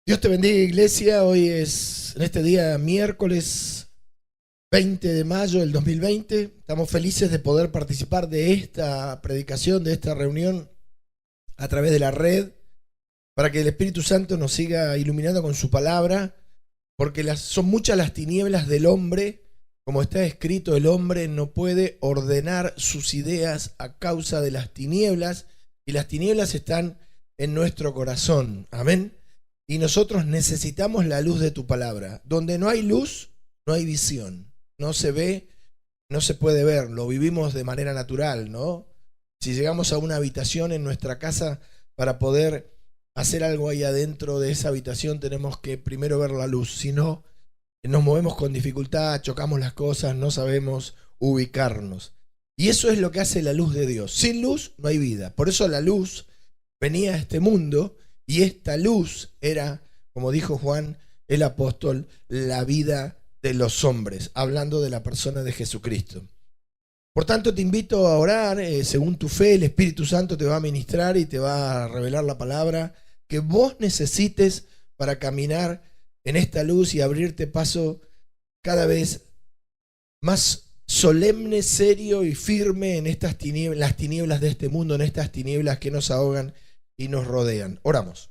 Dios te bendiga, iglesia. Hoy es, en este día miércoles 20 de mayo del 2020. Estamos felices de poder participar de esta predicación, de esta reunión a través de la red, para que el Espíritu Santo nos siga iluminando con su palabra, porque son muchas las tinieblas del hombre. Como está escrito, el hombre no puede ordenar sus ideas a causa de las tinieblas, y las tinieblas están en nuestro corazón. Amén. Y nosotros necesitamos la luz de tu palabra. Donde no hay luz, no hay visión. No se ve, no se puede ver. Lo vivimos de manera natural, ¿no? Si llegamos a una habitación en nuestra casa, para poder hacer algo ahí adentro de esa habitación, tenemos que primero ver la luz. Si no, nos movemos con dificultad, chocamos las cosas, no sabemos ubicarnos. Y eso es lo que hace la luz de Dios. Sin luz no hay vida. Por eso la luz venía a este mundo. Y esta luz era, como dijo Juan el apóstol, la vida de los hombres, hablando de la persona de Jesucristo. Por tanto, te invito a orar, según tu fe, el Espíritu Santo te va a ministrar y te va a revelar la palabra que vos necesites para caminar en esta luz y abrirte paso cada vez más solemne, serio y firme en estas tinieblas, las tinieblas de este mundo, en estas tinieblas que nos ahogan y nos rodean. Oramos.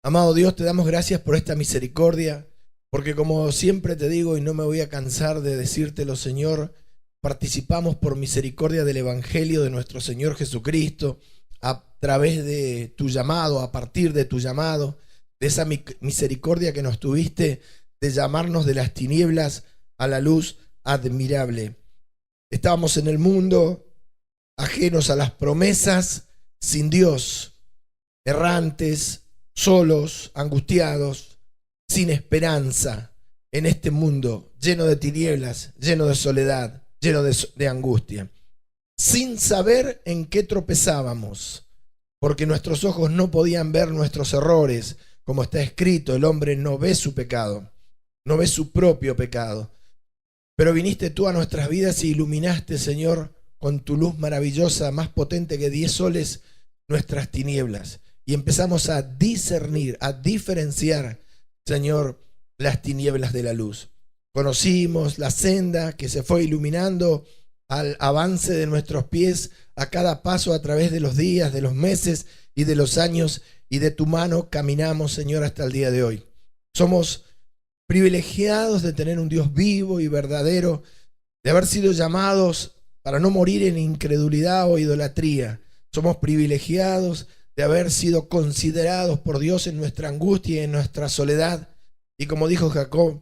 Amado Dios, te damos gracias por esta misericordia, porque como siempre te digo y no me voy a cansar de decírtelo, Señor, participamos por misericordia del Evangelio de nuestro Señor Jesucristo, a través de tu llamado, a partir de tu llamado, de esa misericordia que nos tuviste de llamarnos de las tinieblas a la luz admirable. Estábamos en el mundo, ajenos a las promesas, sin Dios, errantes, solos, angustiados, sin esperanza, en este mundo lleno de tinieblas, lleno de soledad, lleno de angustia, sin saber en qué tropezábamos, porque nuestros ojos no podían ver nuestros errores. Como está escrito, el hombre no ve su pecado, no ve su propio pecado, pero viniste tú a nuestras vidas y iluminaste, Señor, con tu luz maravillosa, más potente que 10 soles, nuestras tinieblas, y empezamos a discernir, a diferenciar, Señor, las tinieblas de la luz. Conocimos la senda que se fue iluminando al avance de nuestros pies, a cada paso a través de los días, de los meses y de los años, y de tu mano caminamos, Señor, hasta el día de hoy. Somos privilegiados de tener un Dios vivo y verdadero, de haber sido llamados para no morir en incredulidad o idolatría. Somos privilegiados de haber sido considerados por Dios en nuestra angustia y en nuestra soledad. Y como dijo Jacob,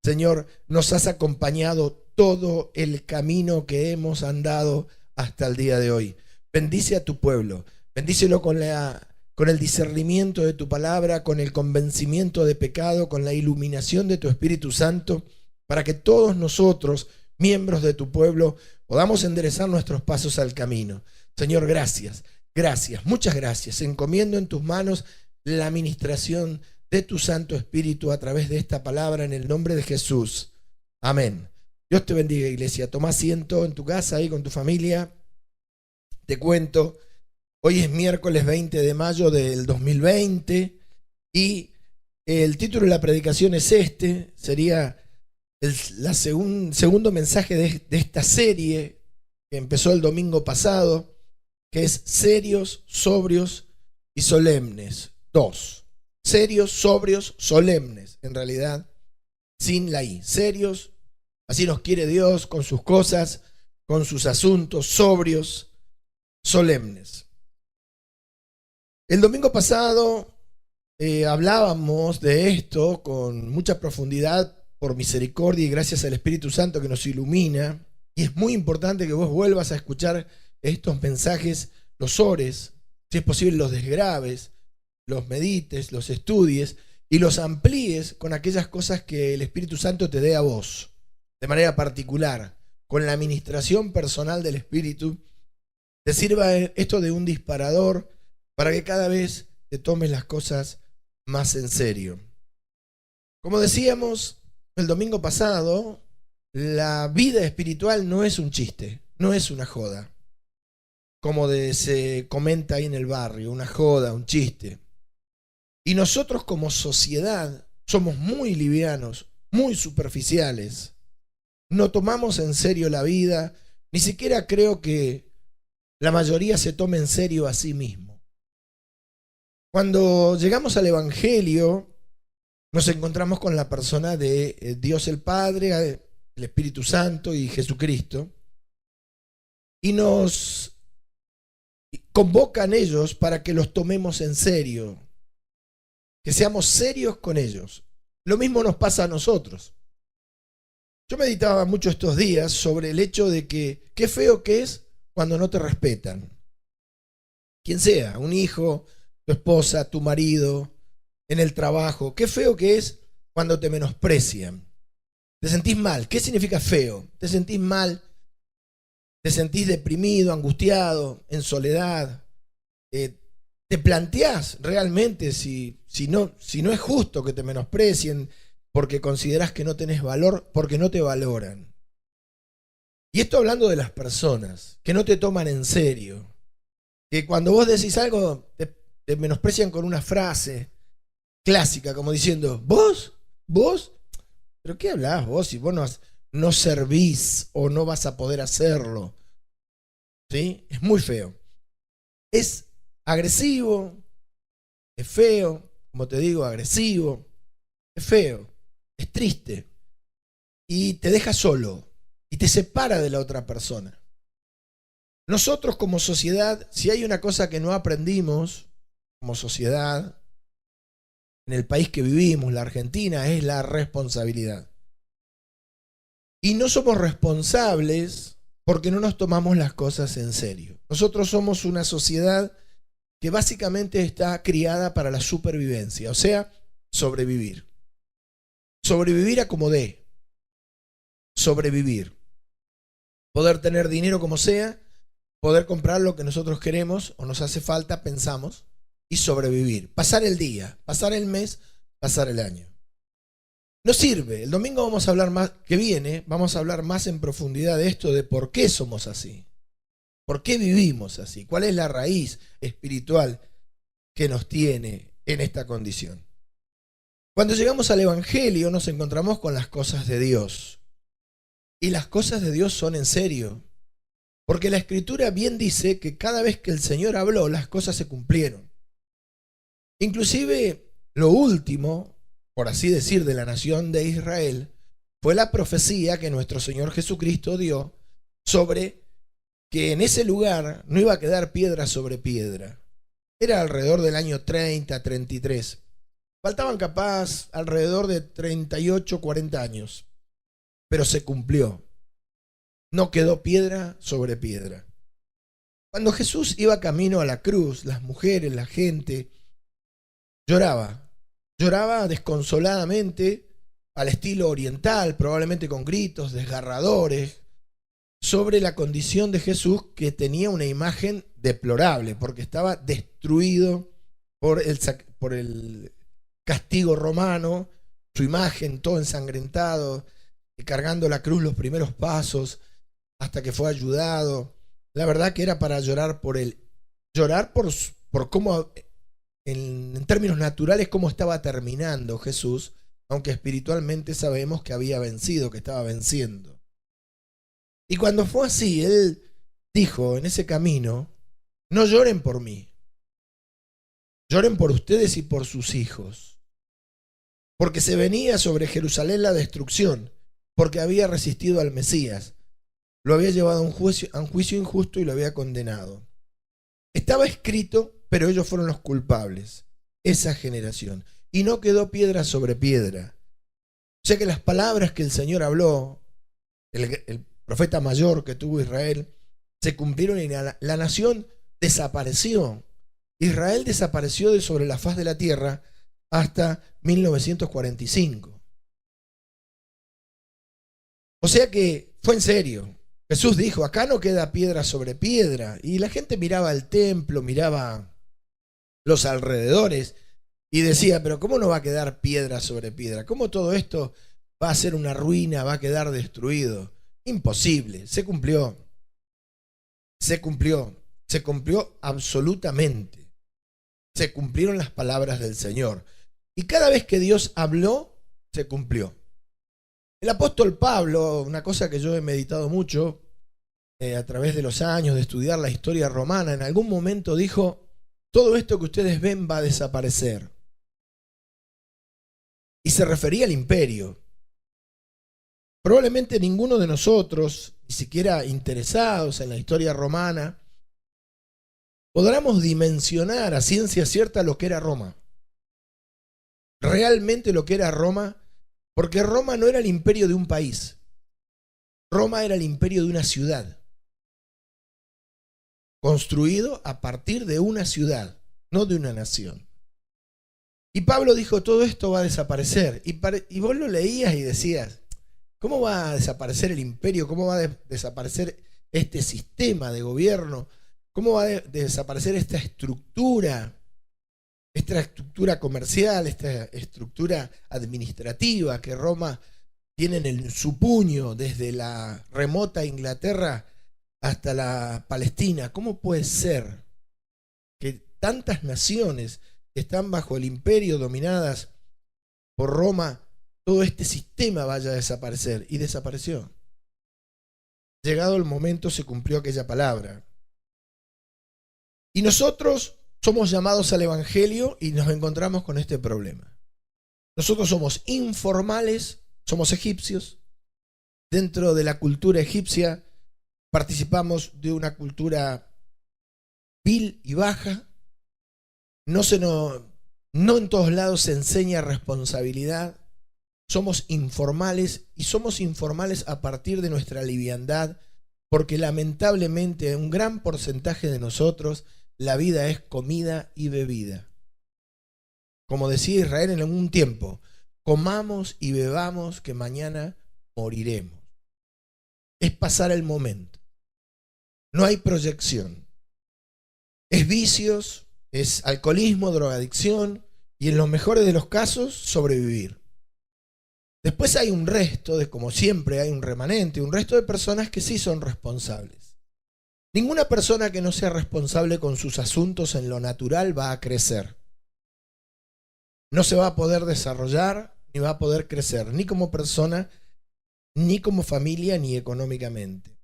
Señor, nos has acompañado todo el camino que hemos andado hasta el día de hoy. Bendice a tu pueblo, bendícelo con el discernimiento de tu palabra, con el convencimiento de pecado, con la iluminación de tu Espíritu Santo, para que todos nosotros, miembros de tu pueblo, podamos enderezar nuestros pasos al camino. Señor, gracias, gracias, muchas gracias. Encomiendo en tus manos la administración de tu Santo Espíritu a través de esta palabra, en el nombre de Jesús. Amén. Dios te bendiga, iglesia. Toma asiento en tu casa, ahí con tu familia. Te cuento, hoy es miércoles 20 de mayo del 2020 y el título de la predicación es sería el segundo mensaje de esta serie que empezó el domingo pasado, que es serios, sobrios y solemnes. 2. Serios, sobrios, solemnes. En realidad, sin la I. Serios, así nos quiere Dios, con sus cosas, con sus asuntos, sobrios, solemnes. El domingo pasado hablábamos de esto con mucha profundidad por misericordia y gracias al Espíritu Santo que nos ilumina. Y es muy importante que vos vuelvas a escuchar estos mensajes, los ores, si es posible los desgrabes, los medites, los estudies y los amplíes con aquellas cosas que el Espíritu Santo te dé a vos, de manera particular, con la administración personal del Espíritu. Te sirva esto de un disparador para que cada vez te tomes las cosas más en serio. Como decíamos el domingo pasado, la vida espiritual no es un chiste, no es una joda, como se comenta ahí en el barrio, una joda, un chiste. Y nosotros como sociedad somos muy livianos, muy superficiales. No tomamos en serio la vida, ni siquiera creo que la mayoría se tome en serio a sí mismo. Cuando llegamos al Evangelio, nos encontramos con la persona de Dios el Padre, el Espíritu Santo y Jesucristo, y nos convocan ellos para que los tomemos en serio, que seamos serios con ellos. Lo mismo nos pasa a nosotros. Yo meditaba mucho estos días sobre el hecho de que qué feo que es cuando no te respetan. Quien sea, un hijo, tu esposa, tu marido, en el trabajo. Qué feo que es cuando te menosprecian. Te sentís mal. ¿Qué significa feo? Te sentís mal, te sentís deprimido, angustiado, en soledad. Te planteás realmente si no es justo que te menosprecien porque considerás que no tenés valor, porque no te valoran. Y esto hablando de las personas que no te toman en serio, que cuando vos decís algo te menosprecian con una frase clásica como diciendo, ¿Vos? ¿Pero qué hablás vos si vos no servís o no vas a poder hacerlo? ¿Sí? Es muy feo. Es agresivo, es feo, como te digo, agresivo, es feo, es triste y te deja solo y te separa de la otra persona. Nosotros como sociedad, si hay una cosa que no aprendimos como sociedad, en el país que vivimos, la Argentina, es la responsabilidad. Y no somos responsables porque no nos tomamos las cosas en serio. Nosotros somos una sociedad que básicamente está criada para la supervivencia, o sea, sobrevivir. Sobrevivir a como dé. Sobrevivir. Poder tener dinero como sea, poder comprar lo que nosotros queremos o nos hace falta, pensamos, y sobrevivir. Pasar el día, pasar el mes, pasar el año. No sirve. El domingo vamos a hablar más, que viene, vamos a hablar más en profundidad de esto, de por qué somos así. ¿Por qué vivimos así? ¿Cuál es la raíz espiritual que nos tiene en esta condición? Cuando llegamos al Evangelio nos encontramos con las cosas de Dios. Y las cosas de Dios son en serio. Porque la Escritura bien dice que cada vez que el Señor habló, las cosas se cumplieron. Inclusive lo último, por así decir, de la nación de Israel, fue la profecía que nuestro Señor Jesucristo dio sobre que en ese lugar no iba a quedar piedra sobre piedra. Era alrededor del año 30, 33. Faltaban capaz alrededor de 38, 40 años. Pero se cumplió. No quedó piedra sobre piedra. Cuando Jesús iba camino a la cruz, las mujeres, la gente, lloraba desconsoladamente, al estilo oriental, probablemente con gritos desgarradores, sobre la condición de Jesús, que tenía una imagen deplorable, porque estaba destruido por el castigo romano, su imagen todo ensangrentado, y cargando la cruz los primeros pasos, hasta que fue ayudado. La verdad que era para llorar por él, llorar por cómo, en términos naturales, cómo estaba terminando Jesús, aunque espiritualmente sabemos que había vencido, que estaba venciendo. Y cuando fue así, él dijo en ese camino, no lloren por mí, lloren por ustedes y por sus hijos, porque se venía sobre Jerusalén la destrucción, porque había resistido al Mesías, lo había llevado a un juicio injusto y lo había condenado. Estaba escrito, pero ellos fueron los culpables, esa generación, y no quedó piedra sobre piedra. O sea que las palabras que el Señor habló, el profeta mayor que tuvo Israel, se cumplieron y la nación desapareció. Israel desapareció de sobre la faz de la tierra hasta 1945. O sea que fue en serio. Jesús dijo, acá no queda piedra sobre piedra. Y la gente miraba el templo, miraba los alrededores y decía, pero ¿cómo no va a quedar piedra sobre piedra? ¿Cómo todo esto va a ser una ruina, va a quedar destruido? Imposible, se cumplió. Se cumplió absolutamente. se cumplieron las palabras del Señor. Y cada vez que Dios habló, se cumplió. El apóstol Pablo, una cosa que yo he meditado mucho a través de los años de estudiar la historia romana, en algún momento dijo, todo esto que ustedes ven va a desaparecer. Y se refería al imperio. Probablemente ninguno de nosotros, ni siquiera interesados en la historia romana, podamos dimensionar a ciencia cierta lo que era Roma. Realmente lo que era Roma, porque Roma no era el imperio de un país. Roma era el imperio de una ciudad, construido a partir de una ciudad, no de una nación. Y Pablo dijo, todo esto va a desaparecer. Y vos lo leías y decías, ¿cómo va a desaparecer el imperio? ¿Cómo va a desaparecer este sistema de gobierno? ¿Cómo va a desaparecer esta estructura comercial, esta estructura administrativa que Roma tiene en su puño desde la remota Inglaterra hasta la Palestina? ¿Cómo puede ser que tantas naciones que están bajo el imperio dominadas por Roma, todo este sistema vaya a desaparecer? Y desapareció. Llegado el momento se cumplió aquella palabra. Y nosotros somos llamados al Evangelio y nos encontramos con este problema. Nosotros somos informales, somos egipcios. Dentro de la cultura egipcia participamos de una cultura vil y baja. No en todos lados se enseña responsabilidad. Somos informales y somos informales a partir de nuestra liviandad, porque lamentablemente un gran porcentaje de nosotros la vida es comida y bebida. Como decía Israel en algún tiempo, comamos y bebamos que mañana moriremos. Es pasar el momento. No hay proyección. Es vicios, es alcoholismo, drogadicción y en los mejores de los casos sobrevivir. Después hay un resto, como siempre hay un remanente, un resto de personas que sí son responsables. Ninguna persona que no sea responsable con sus asuntos en lo natural va a crecer. No se va a poder desarrollar, ni va a poder crecer, ni como persona, ni como familia, ni económicamente.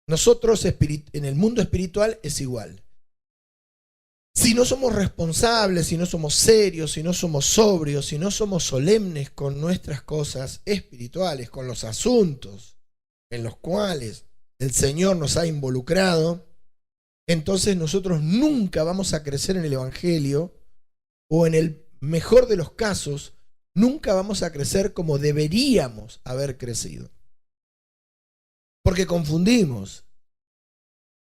Nosotros en el mundo espiritual es igual. Si no somos responsables, si no somos serios, si no somos sobrios, si no somos solemnes con nuestras cosas espirituales, con los asuntos en los cuales el Señor nos ha involucrado, entonces nosotros nunca vamos a crecer en el Evangelio, o en el mejor de los casos, nunca vamos a crecer como deberíamos haber crecido. Porque confundimos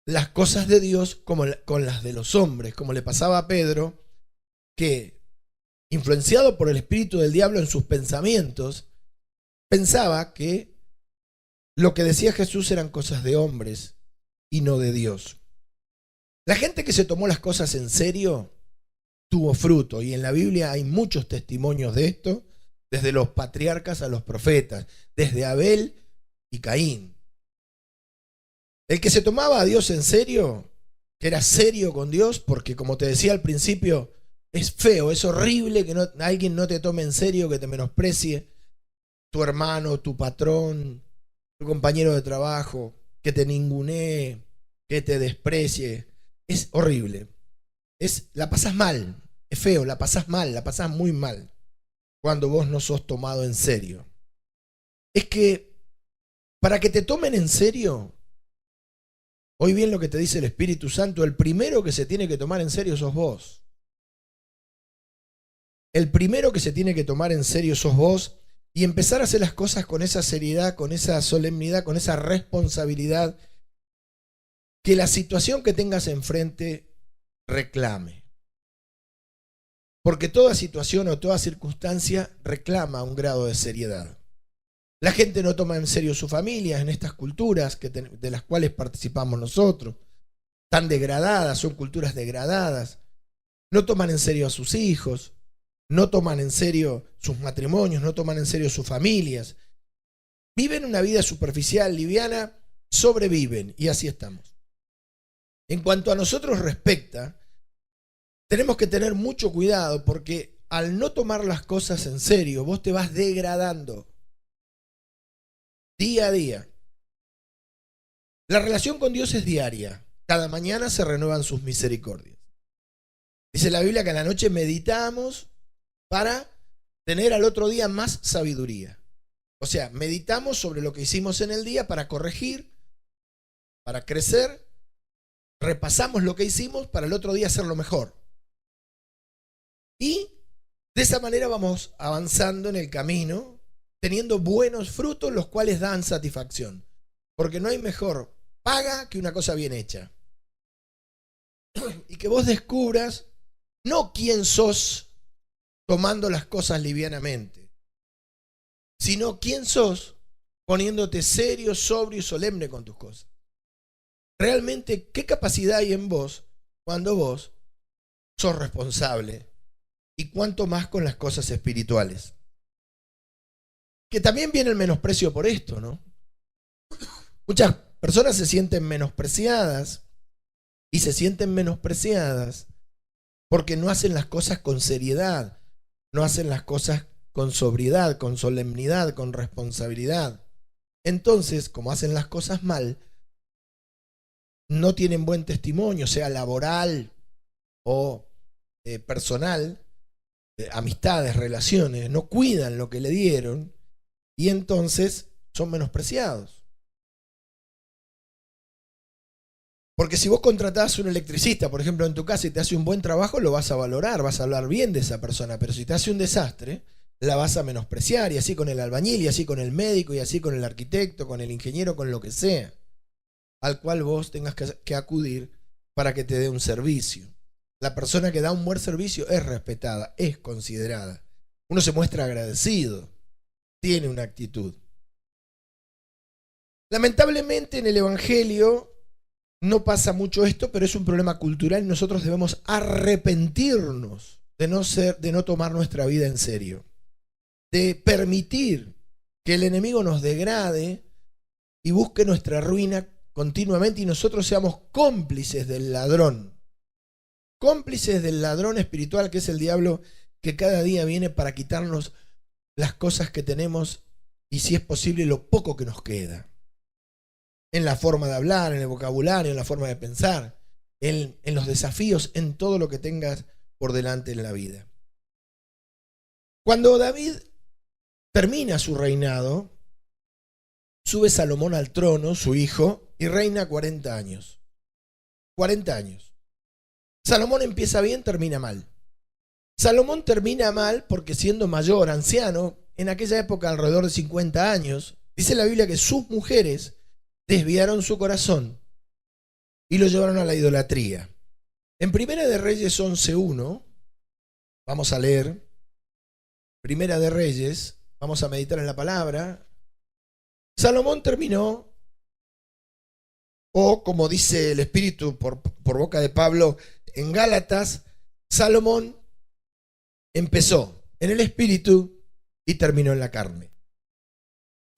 las cosas de Dios con las de los hombres, como le pasaba a Pedro, que, influenciado por el espíritu del diablo en sus pensamientos, pensaba que lo que decía Jesús eran cosas de hombres y no de Dios. La gente que se tomó las cosas en serio tuvo fruto, y en la Biblia hay muchos testimonios de esto, desde los patriarcas a los profetas, desde Abel y Caín. El que se tomaba a Dios en serio, que era serio con Dios, porque como te decía al principio, es feo, es horrible que alguien no te tome en serio, que te menosprecie, tu hermano, tu patrón, tu compañero de trabajo, que te ningunee, que te desprecie. Es horrible. La pasás mal, es feo, la pasás mal, la pasás muy mal cuando vos no sos tomado en serio. Es que para que te tomen en serio, oí bien lo que te dice el Espíritu Santo, el primero que se tiene que tomar en serio sos vos. El primero que se tiene que tomar en serio sos vos, y empezar a hacer las cosas con esa seriedad, con esa solemnidad, con esa responsabilidad que la situación que tengas enfrente reclame. Porque toda situación o toda circunstancia reclama un grado de seriedad. La gente no toma en serio su familia en estas culturas de las cuales participamos nosotros, tan degradadas, son culturas degradadas. No toman en serio a sus hijos, no toman en serio sus matrimonios, no toman en serio sus familias. Viven una vida superficial, liviana, sobreviven, y así estamos. En cuanto a nosotros respecta, tenemos que tener mucho cuidado porque al no tomar las cosas en serio, vos te vas degradando día a día. La relación con Dios es diaria. Cada mañana se renuevan sus misericordias. Dice la Biblia que a la noche meditamos para tener al otro día más sabiduría. O sea, meditamos sobre lo que hicimos en el día para corregir, para crecer, repasamos lo que hicimos para el otro día hacerlo mejor. Y de esa manera vamos avanzando en el camino, teniendo buenos frutos, los cuales dan satisfacción. Porque no hay mejor paga que una cosa bien hecha. Y que vos descubras no quién sos tomando las cosas livianamente, sino quién sos poniéndote serio, sobrio y solemne con tus cosas. Realmente, ¿qué capacidad hay en vos cuando vos sos responsable? Y cuánto más con las cosas espirituales. Que también viene el menosprecio por esto, ¿no? Muchas personas se sienten menospreciadas y se sienten menospreciadas porque no hacen las cosas con seriedad, no hacen las cosas con sobriedad, con solemnidad, con responsabilidad. Entonces, como hacen las cosas mal, no tienen buen testimonio, sea laboral o personal, amistades, relaciones, no cuidan lo que le dieron y entonces son menospreciados. Porque si vos contratás a un electricista, por ejemplo, en tu casa y te hace un buen trabajo, lo vas a valorar, vas a hablar bien de esa persona, pero si te hace un desastre, la vas a menospreciar, y así con el albañil, y así con el médico, y así con el arquitecto, con el ingeniero, con lo que sea, al cual vos tengas que acudir para que te dé un servicio. La persona que da un buen servicio es respetada, es considerada. Uno se muestra agradecido, tiene una actitud. Lamentablemente en el Evangelio no pasa mucho esto, pero es un problema cultural y nosotros debemos arrepentirnos de no tomar nuestra vida en serio, de permitir que el enemigo nos degrade y busque nuestra ruina continuamente y nosotros seamos cómplices del ladrón. Cómplices del ladrón espiritual que es el diablo, que cada día viene para quitarnos las cosas que tenemos y, si es posible, lo poco que nos queda. En la forma de hablar, en el vocabulario, en la forma de pensar, en los desafíos, en todo lo que tengas por delante en la vida. Cuando David termina su reinado, sube Salomón al trono, su hijo, y reina 40 años. 40 años. Salomón empieza bien, termina mal. Salomón termina mal porque siendo mayor, anciano, en aquella época alrededor de 50 años, dice la Biblia que sus mujeres desviaron su corazón y lo llevaron a la idolatría. En Primera de Reyes 11:1, vamos a leer, Primera de Reyes, vamos a meditar en la palabra. Salomón terminó, o como dice el Espíritu por boca de Pablo en Gálatas, Salomón empezó en el Espíritu y terminó en la carne.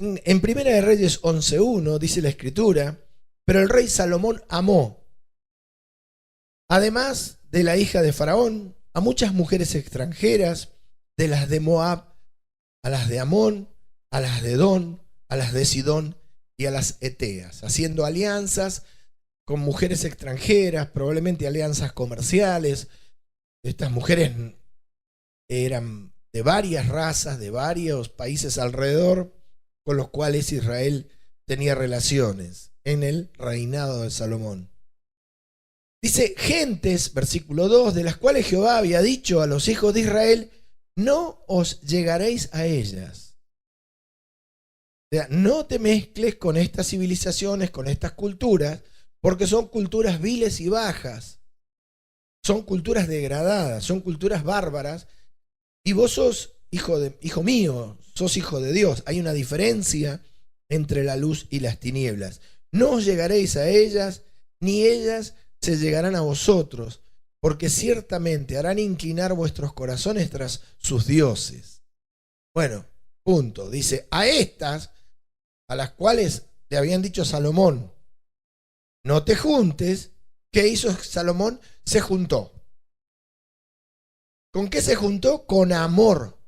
En Primera de Reyes 11:1 dice la Escritura, pero el rey Salomón amó, además de la hija de Faraón, a muchas mujeres extranjeras, de las de Moab, a las de Amón, a las de Edom, a las de Sidón y a las Eteas, haciendo alianzas con mujeres extranjeras, probablemente alianzas comerciales. Estas mujeres eran de varias razas, de varios países alrededor, con los cuales Israel tenía relaciones en el reinado de Salomón. Dice, gentes, versículo 2, de las cuales Jehová había dicho a los hijos de Israel, no os llegaréis a ellas. O sea, no te mezcles con estas civilizaciones, con estas culturas, porque son culturas viles y bajas, son culturas degradadas, son culturas bárbaras, y vos sos hijo mío, sos hijo de Dios. Hay una diferencia entre la luz y las tinieblas. No os llegaréis a ellas, ni ellas se llegarán a vosotros, porque ciertamente harán inclinar vuestros corazones tras sus dioses. Bueno, punto. Dice, a estas, a las cuales le habían dicho a Salomón, no te juntes. ¿Qué hizo Salomón? Se juntó. ¿Con qué se juntó? Con amor.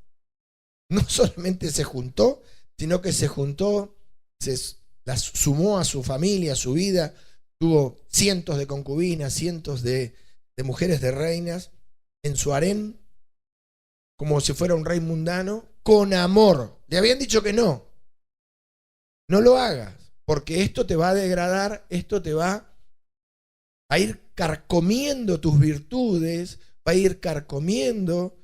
No solamente se juntó, sino que se juntó, las sumó a su familia, a su vida, tuvo cientos de concubinas, cientos de mujeres de reinas en su harén, como si fuera un rey mundano, con amor. Le habían dicho que no lo hagas, porque esto te va a degradar, esto te va a ir carcomiendo tus virtudes, va a ir carcomiendo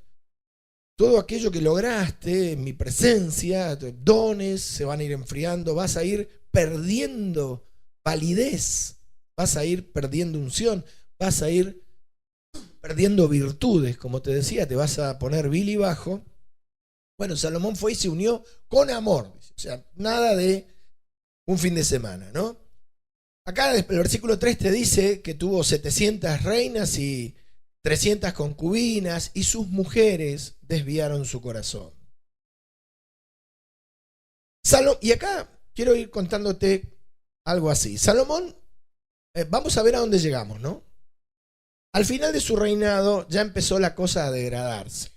todo aquello que lograste en mi presencia, dones se van a ir enfriando, vas a ir perdiendo validez, vas a ir perdiendo unción, vas a ir perdiendo virtudes, como te decía, te vas a poner vil y bajo. Bueno, Salomón fue y se unió con amor, o sea, nada de un fin de semana, ¿no? Acá el versículo 3 te dice que tuvo 700 reinas y 300 concubinas y sus mujeres desviaron su corazón. Y acá quiero ir contándote algo así. Salomón, vamos a ver a dónde llegamos, ¿no? Al final de su reinado ya empezó la cosa a degradarse.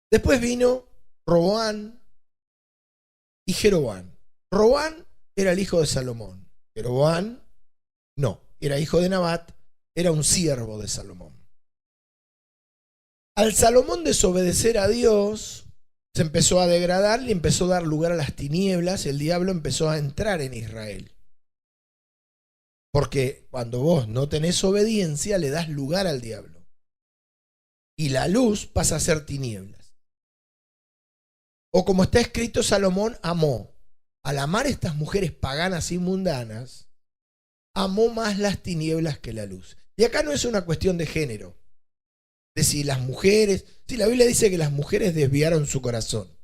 Después vino Roboán y Jeroboam. Roboán era el hijo de Salomón. Jeroboam no, era hijo de Nabat, era un siervo de Salomón. Al Salomón desobedecer a Dios, se empezó a degradar y empezó a dar lugar a las tinieblas. El diablo empezó a entrar en Israel. Porque cuando vos no tenés obediencia, le das lugar al diablo. Y la luz pasa a ser tinieblas. O como está escrito, Salomón amó. Al amar estas mujeres paganas y mundanas, amó más las tinieblas que la luz. Y acá no es una cuestión de género. De si las mujeres, si la Biblia dice que las mujeres desviaron su corazón.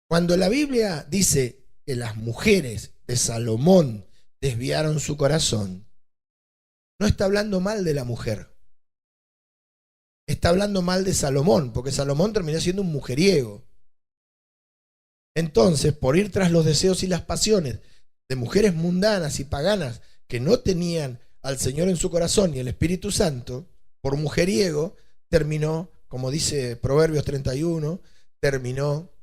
Cuando la Biblia dice que las mujeres de Salomón desviaron su corazón, no está hablando mal de la mujer. Está hablando mal de Salomón, porque Salomón terminó siendo un mujeriego. Entonces, por ir tras los deseos y las pasiones de mujeres mundanas y paganas que no tenían al Señor en su corazón y el Espíritu Santo, por mujeriego, terminó, como dice Proverbios 31, terminó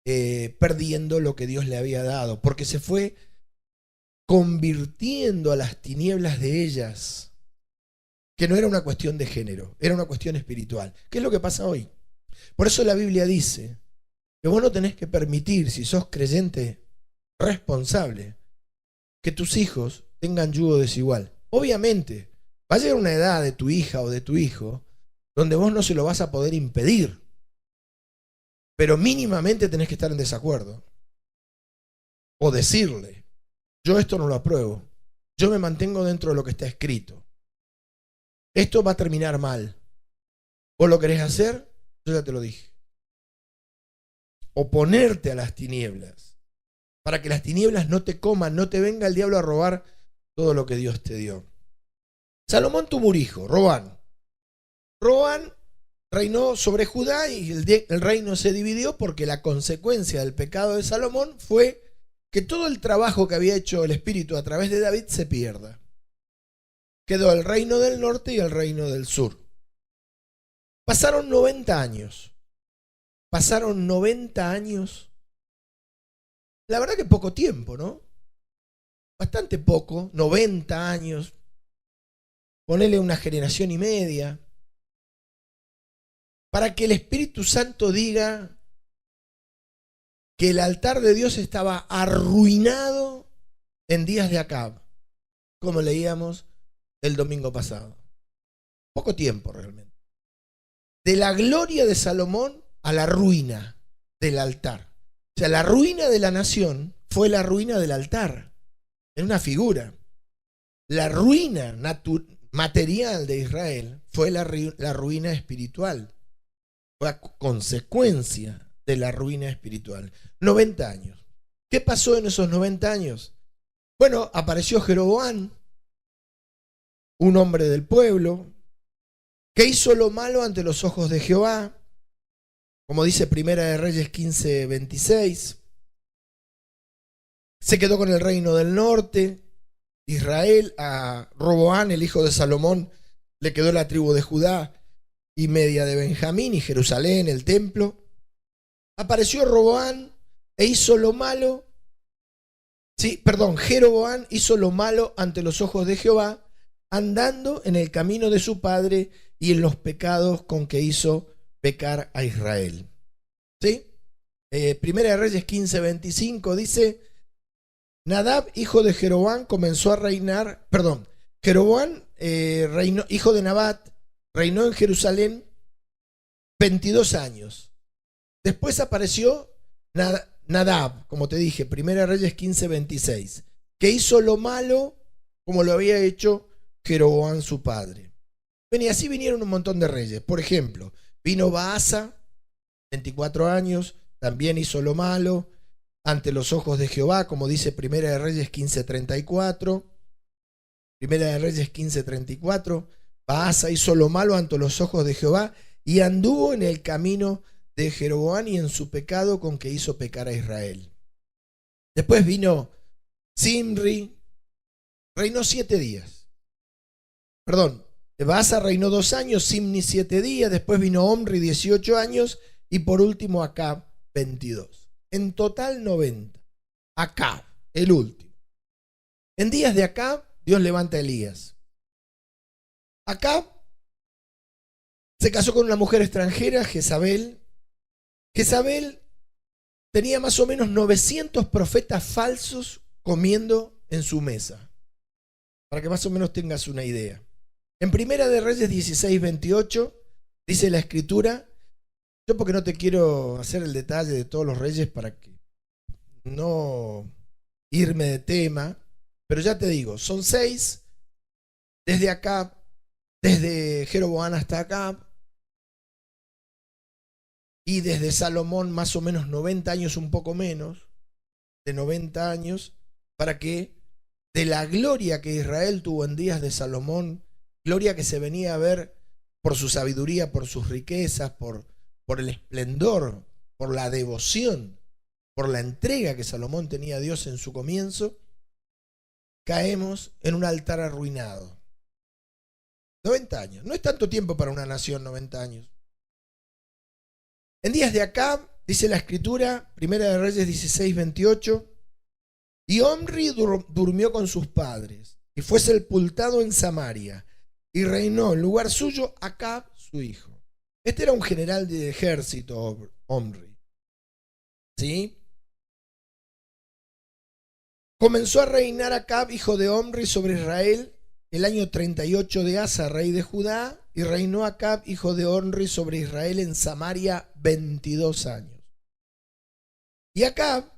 perdiendo lo que Dios le había dado, porque se fue convirtiendo a las tinieblas de ellas, que no era una cuestión de género, era una cuestión espiritual. ¿Qué es lo que pasa hoy? Por eso la Biblia dice que vos no tenés que permitir, si sos creyente responsable, que tus hijos tengan yugo desigual. Obviamente, va a llegar una edad de tu hija o de tu hijo donde vos no se lo vas a poder impedir, pero mínimamente tenés que estar en desacuerdo. O decirle, yo esto no lo apruebo, yo me mantengo dentro de lo que está escrito. Esto va a terminar mal. ¿Vos lo querés hacer? Yo ya te lo dije. Oponerte a las tinieblas, para que las tinieblas no te coman, no te venga el diablo a robar todo lo que Dios te dio. Salomón tuvo un hijo, Roboam. Roboam reinó sobre Judá y el reino se dividió porque la consecuencia del pecado de Salomón fue que todo el trabajo que había hecho el Espíritu a través de David se pierda. Quedó el reino del norte y el reino del sur. Pasaron 90 años. Pasaron 90 años. La verdad que poco tiempo, ¿no? Bastante poco, 90 años. Ponele una generación y media. Para que el Espíritu Santo diga que el altar de Dios estaba arruinado en días de Acab, como leíamos el domingo pasado. Poco tiempo realmente. De la gloria de Salomón a la ruina del altar. O sea, la ruina de la nación fue la ruina del altar. En una figura. La ruina material de Israel fue la ruina espiritual. Fue a consecuencia de la ruina espiritual. 90 años. ¿Qué pasó en esos 90 años? Bueno, apareció Jeroboam, un hombre del pueblo, que hizo lo malo ante los ojos de Jehová, como dice Primera de Reyes 15:26. Se quedó con el reino del norte. Israel, a Roboam, el hijo de Salomón, le quedó la tribu de Judá. y media de Benjamín y Jerusalén, el templo. Apareció Roboán e hizo lo malo. Jeroboán hizo lo malo ante los ojos de Jehová, andando en el camino de su padre y en los pecados con que hizo pecar a Israel. ¿Sí? Primera de Reyes 15:25 dice: Nadab, hijo de Jeroboán, comenzó a reinar. Jeroboán, hijo de Nabat, reinó en Jerusalén 22 años. Después apareció Nadab, como te dije, Primera Reyes 15:26, que hizo lo malo como lo había hecho Jeroboán su padre. Y así vinieron un montón de reyes. Por ejemplo, vino Baasa, 24 años, también hizo lo malo ante los ojos de Jehová, como dice Primera de Reyes 15:34. Primera de Reyes 15:34. Baasa hizo lo malo ante los ojos de Jehová y anduvo en el camino de Jeroboán y en su pecado con que hizo pecar a Israel. Después vino Zimri, reinó 7 días. Baasa reinó 2 años, Zimri 7 días, después vino Omri 18 años y por último Acab 22. En total 90. Acab, el último. En días de Acab, Dios levanta a Elías. Acab se casó con una mujer extranjera, Jezabel. Jezabel tenía más o menos 900 profetas falsos comiendo en su mesa, para que más o menos tengas una idea. En Primera de Reyes 16:28 dice la escritura, yo porque no te quiero hacer el detalle de todos los reyes para que no irme de tema, pero ya te digo, son 6 desde Acab, desde Jeroboán hasta Acab, y desde Salomón más o menos 90 años, un poco menos de 90 años, para que de la gloria que Israel tuvo en días de Salomón, gloria que se venía a ver por su sabiduría, por sus riquezas, por el esplendor, por la devoción, por la entrega que Salomón tenía a Dios en su comienzo, caemos en un altar arruinado. 90 años, no es tanto tiempo para una nación, 90 años. En días de Acab, dice la escritura, Primera de Reyes 16:28, y Omri durmió con sus padres y fue sepultado en Samaria y reinó en lugar suyo Acab su hijo. Este era un general de ejército, Omri. ¿Sí? Comenzó a reinar Acab, hijo de Omri, sobre Israel el año 38 de Asa, rey de Judá, y reinó Acab, hijo de Omri, sobre Israel en Samaria 22 años. Y Acab,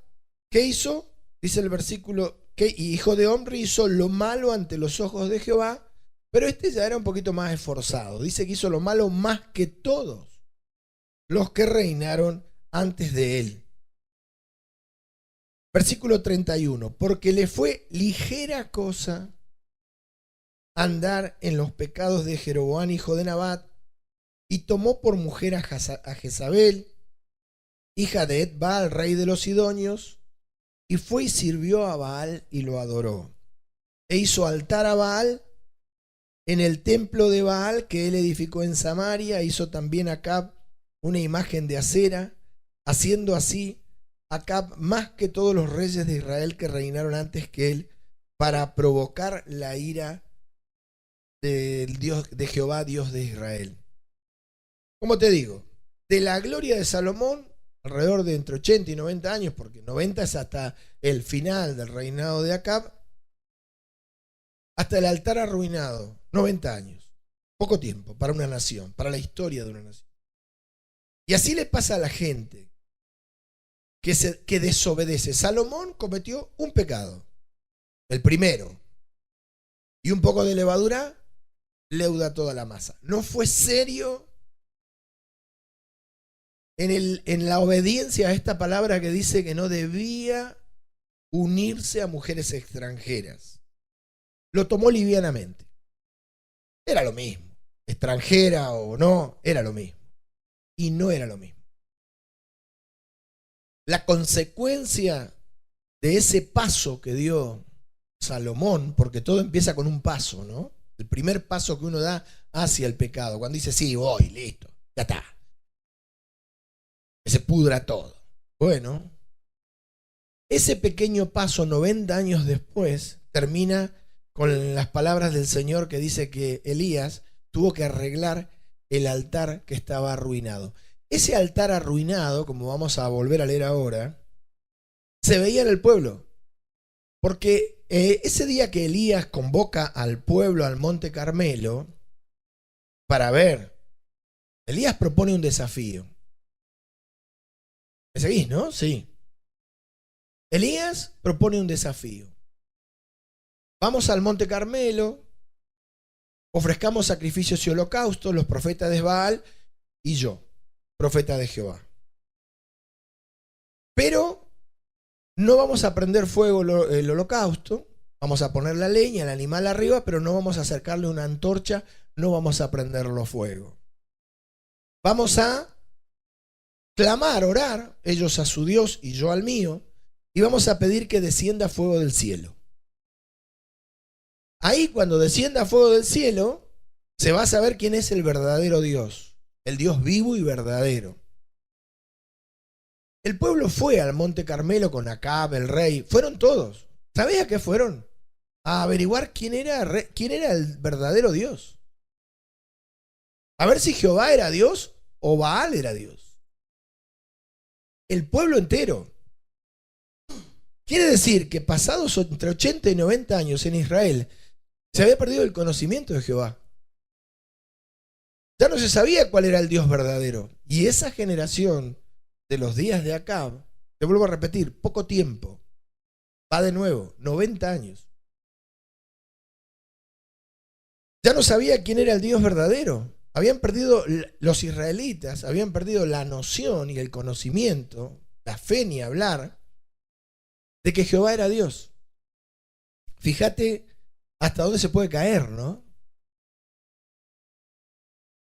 ¿qué hizo? Dice el versículo, que hijo de Omri hizo lo malo ante los ojos de Jehová, pero este ya era un poquito más esforzado. Dice que hizo lo malo más que todos los que reinaron antes de él. Versículo 31, porque le fue ligera cosa andar en los pecados de Jeroboán, hijo de Nabat, y tomó por mujer a Jezabel, hija de Etbaal, rey de los Sidonios, y fue y sirvió a Baal y lo adoró. E hizo altar a Baal en el templo de Baal que él edificó en Samaria. Hizo también Acab una imagen de acera, haciendo así Acab más que todos los reyes de Israel que reinaron antes que él, para provocar la ira del Dios de Jehová, Dios de Israel. Como te digo, de la gloria de Salomón, alrededor de entre 80 y 90 años, porque 90 es hasta el final del reinado de Acab, hasta el altar arruinado, 90 años. Poco tiempo para una nación, para la historia de una nación. Y así le pasa a la gente que desobedece. Salomón cometió un pecado, el primero, y un poco de levadura leuda toda la masa. No fue serio en la obediencia a esta palabra que dice que no debía unirse a mujeres extranjeras. Lo tomó livianamente. Era lo mismo. Extranjera o no, era lo mismo. Y no era lo mismo. La consecuencia de ese paso que dio Salomón, porque todo empieza con un paso, ¿no? El primer paso que uno da hacia el pecado, cuando dice, sí, voy, listo, ya está. Que se pudra todo. Bueno, ese pequeño paso 90 años después termina con las palabras del Señor que dice que Elías tuvo que arreglar el altar que estaba arruinado. Ese altar arruinado, como vamos a volver a leer ahora, se veía en el pueblo. Porque ese día que Elías convoca al pueblo al Monte Carmelo para ver, Elías propone un desafío. ¿Me seguís, no? Sí. Elías propone un desafío. Vamos al Monte Carmelo, ofrezcamos sacrificios y holocaustos, los profetas de Baal y yo, profeta de Jehová. Pero no vamos a prender fuego el holocausto, vamos a poner la leña, el animal arriba, pero no vamos a acercarle una antorcha, no vamos a prenderlo fuego. Vamos a clamar, orar, ellos a su Dios y yo al mío, y vamos a pedir que descienda fuego del cielo. Ahí cuando descienda fuego del cielo, se va a saber quién es el verdadero Dios, el Dios vivo y verdadero. El pueblo fue al Monte Carmelo con Acab, el rey, fueron todos. ¿Sabés a qué fueron? A averiguar quién era el verdadero Dios. A ver si Jehová era Dios o Baal era Dios. El pueblo entero. Quiere decir que pasados entre 80 y 90 años en Israel, se había perdido el conocimiento de Jehová. Ya no se sabía cuál era el Dios verdadero. Y esa generación de los días de Acab, te vuelvo a repetir, poco tiempo, va de nuevo, 90 años. Ya no sabía quién era el Dios verdadero. Habían perdido, los israelitas habían perdido la noción y el conocimiento, la fe ni hablar, de que Jehová era Dios. Fíjate hasta dónde se puede caer, ¿no?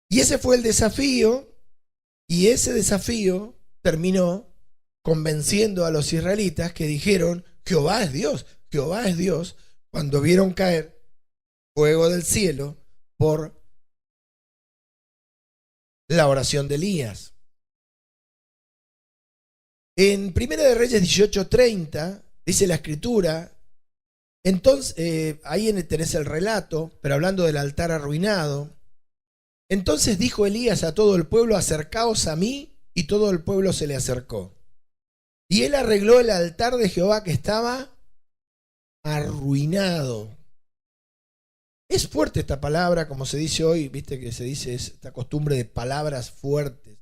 Y ese fue el desafío, y ese desafío terminó convenciendo a los israelitas que dijeron, Jehová es Dios, cuando vieron caer fuego del cielo por la oración de Elías. En 1 de Reyes 18:30 dice la escritura, entonces, ahí tenés el relato, pero hablando del altar arruinado, entonces dijo Elías a todo el pueblo, acercaos a mí, y todo el pueblo se le acercó. Y él arregló el altar de Jehová que estaba arruinado. Es fuerte esta palabra, como se dice hoy, viste que se dice esta costumbre de palabras fuertes.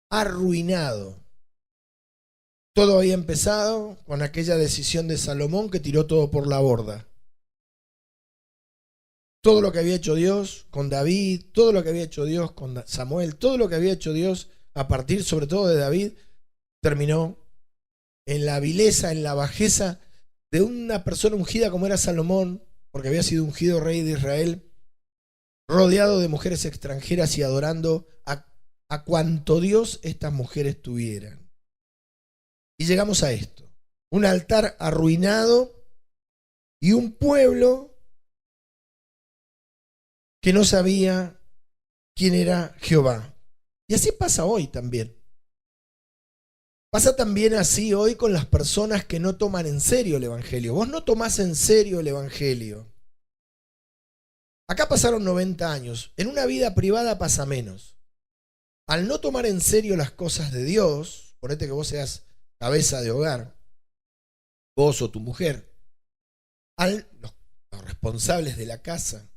Arruinado. Todo había empezado con aquella decisión de Salomón que tiró todo por la borda. Todo lo que había hecho Dios con David, todo lo que había hecho Dios con Samuel, todo lo que había hecho Dios a partir sobre todo de David, terminó en la vileza, en la bajeza de una persona ungida como era Salomón, porque había sido ungido rey de Israel, rodeado de mujeres extranjeras y adorando a cuanto Dios estas mujeres tuvieran. Y llegamos a esto, un altar arruinado y un pueblo que no sabía quién era Jehová. Y así pasa hoy también. Pasa también así hoy con las personas que no toman en serio el Evangelio. Vos no tomás en serio el Evangelio. Acá pasaron 90 años. En una vida privada pasa menos. Al no tomar en serio las cosas de Dios, ponete que vos seas cabeza de hogar, vos o tu mujer, los responsables de la casa,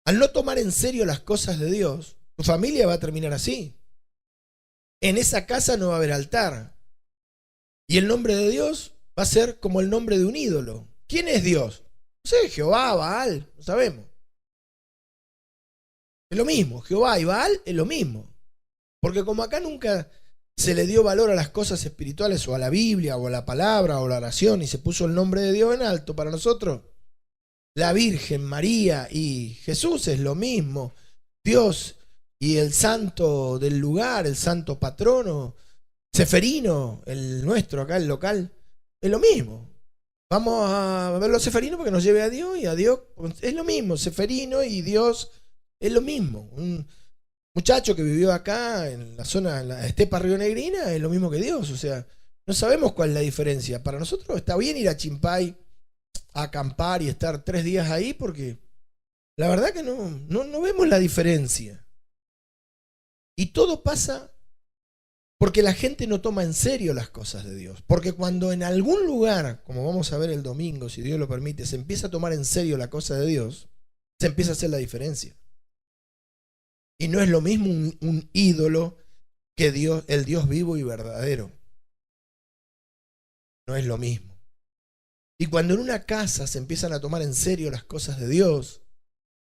al no tomar en serio las cosas de Dios, tu familia va a terminar así. En esa casa no va a haber altar. Y el nombre de Dios va a ser como el nombre de un ídolo. ¿Quién es Dios? No sé, Jehová, Baal, no sabemos. Es lo mismo, Jehová y Baal es lo mismo. Porque como acá nunca se le dio valor a las cosas espirituales o a la Biblia o a la palabra o a la oración y se puso el nombre de Dios en alto para nosotros, la Virgen María y Jesús es lo mismo. Dios y el santo del lugar, el santo patrono, Seferino, el nuestro acá, el local, es lo mismo. Vamos a ver los seferinos porque nos lleve a Dios, y a Dios es lo mismo. Seferino y Dios es lo mismo. Un muchacho que vivió acá en la zona, en la estepa rionegrina, es lo mismo que Dios. O sea, no sabemos cuál es la diferencia. Para nosotros está bien ir a Chimpay a acampar y estar 3 días ahí, porque la verdad que no vemos la diferencia. Y todo pasa porque la gente no toma en serio las cosas de Dios. Porque cuando en algún lugar, como vamos a ver el domingo, si Dios lo permite, se empieza a tomar en serio la cosa de Dios, se empieza a hacer la diferencia. Y no es lo mismo un ídolo que Dios, el Dios vivo y verdadero. No es lo mismo. Y cuando en una casa se empiezan a tomar en serio las cosas de Dios,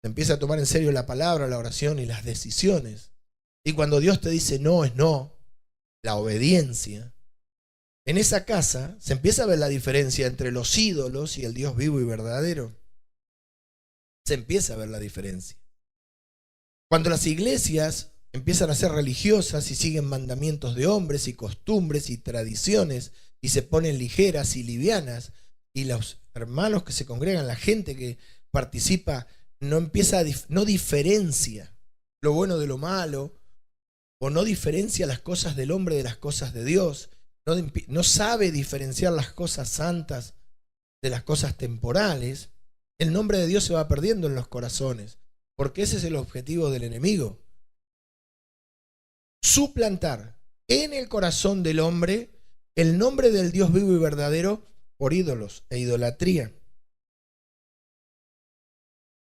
se empieza a tomar en serio la palabra, la oración y las decisiones, y cuando Dios te dice no es no, la obediencia, en esa casa se empieza a ver la diferencia entre los ídolos y el Dios vivo y verdadero. Se empieza a ver la diferencia. Cuando las iglesias empiezan a ser religiosas y siguen mandamientos de hombres y costumbres y tradiciones y se ponen ligeras y livianas, y los hermanos que se congregan, la gente que participa, no diferencia lo bueno de lo malo, o no diferencia las cosas del hombre de las cosas de Dios, no sabe diferenciar las cosas santas de las cosas temporales, el nombre de Dios se va perdiendo en los corazones, porque ese es el objetivo del enemigo. Suplantar en el corazón del hombre el nombre del Dios vivo y verdadero por ídolos e idolatría.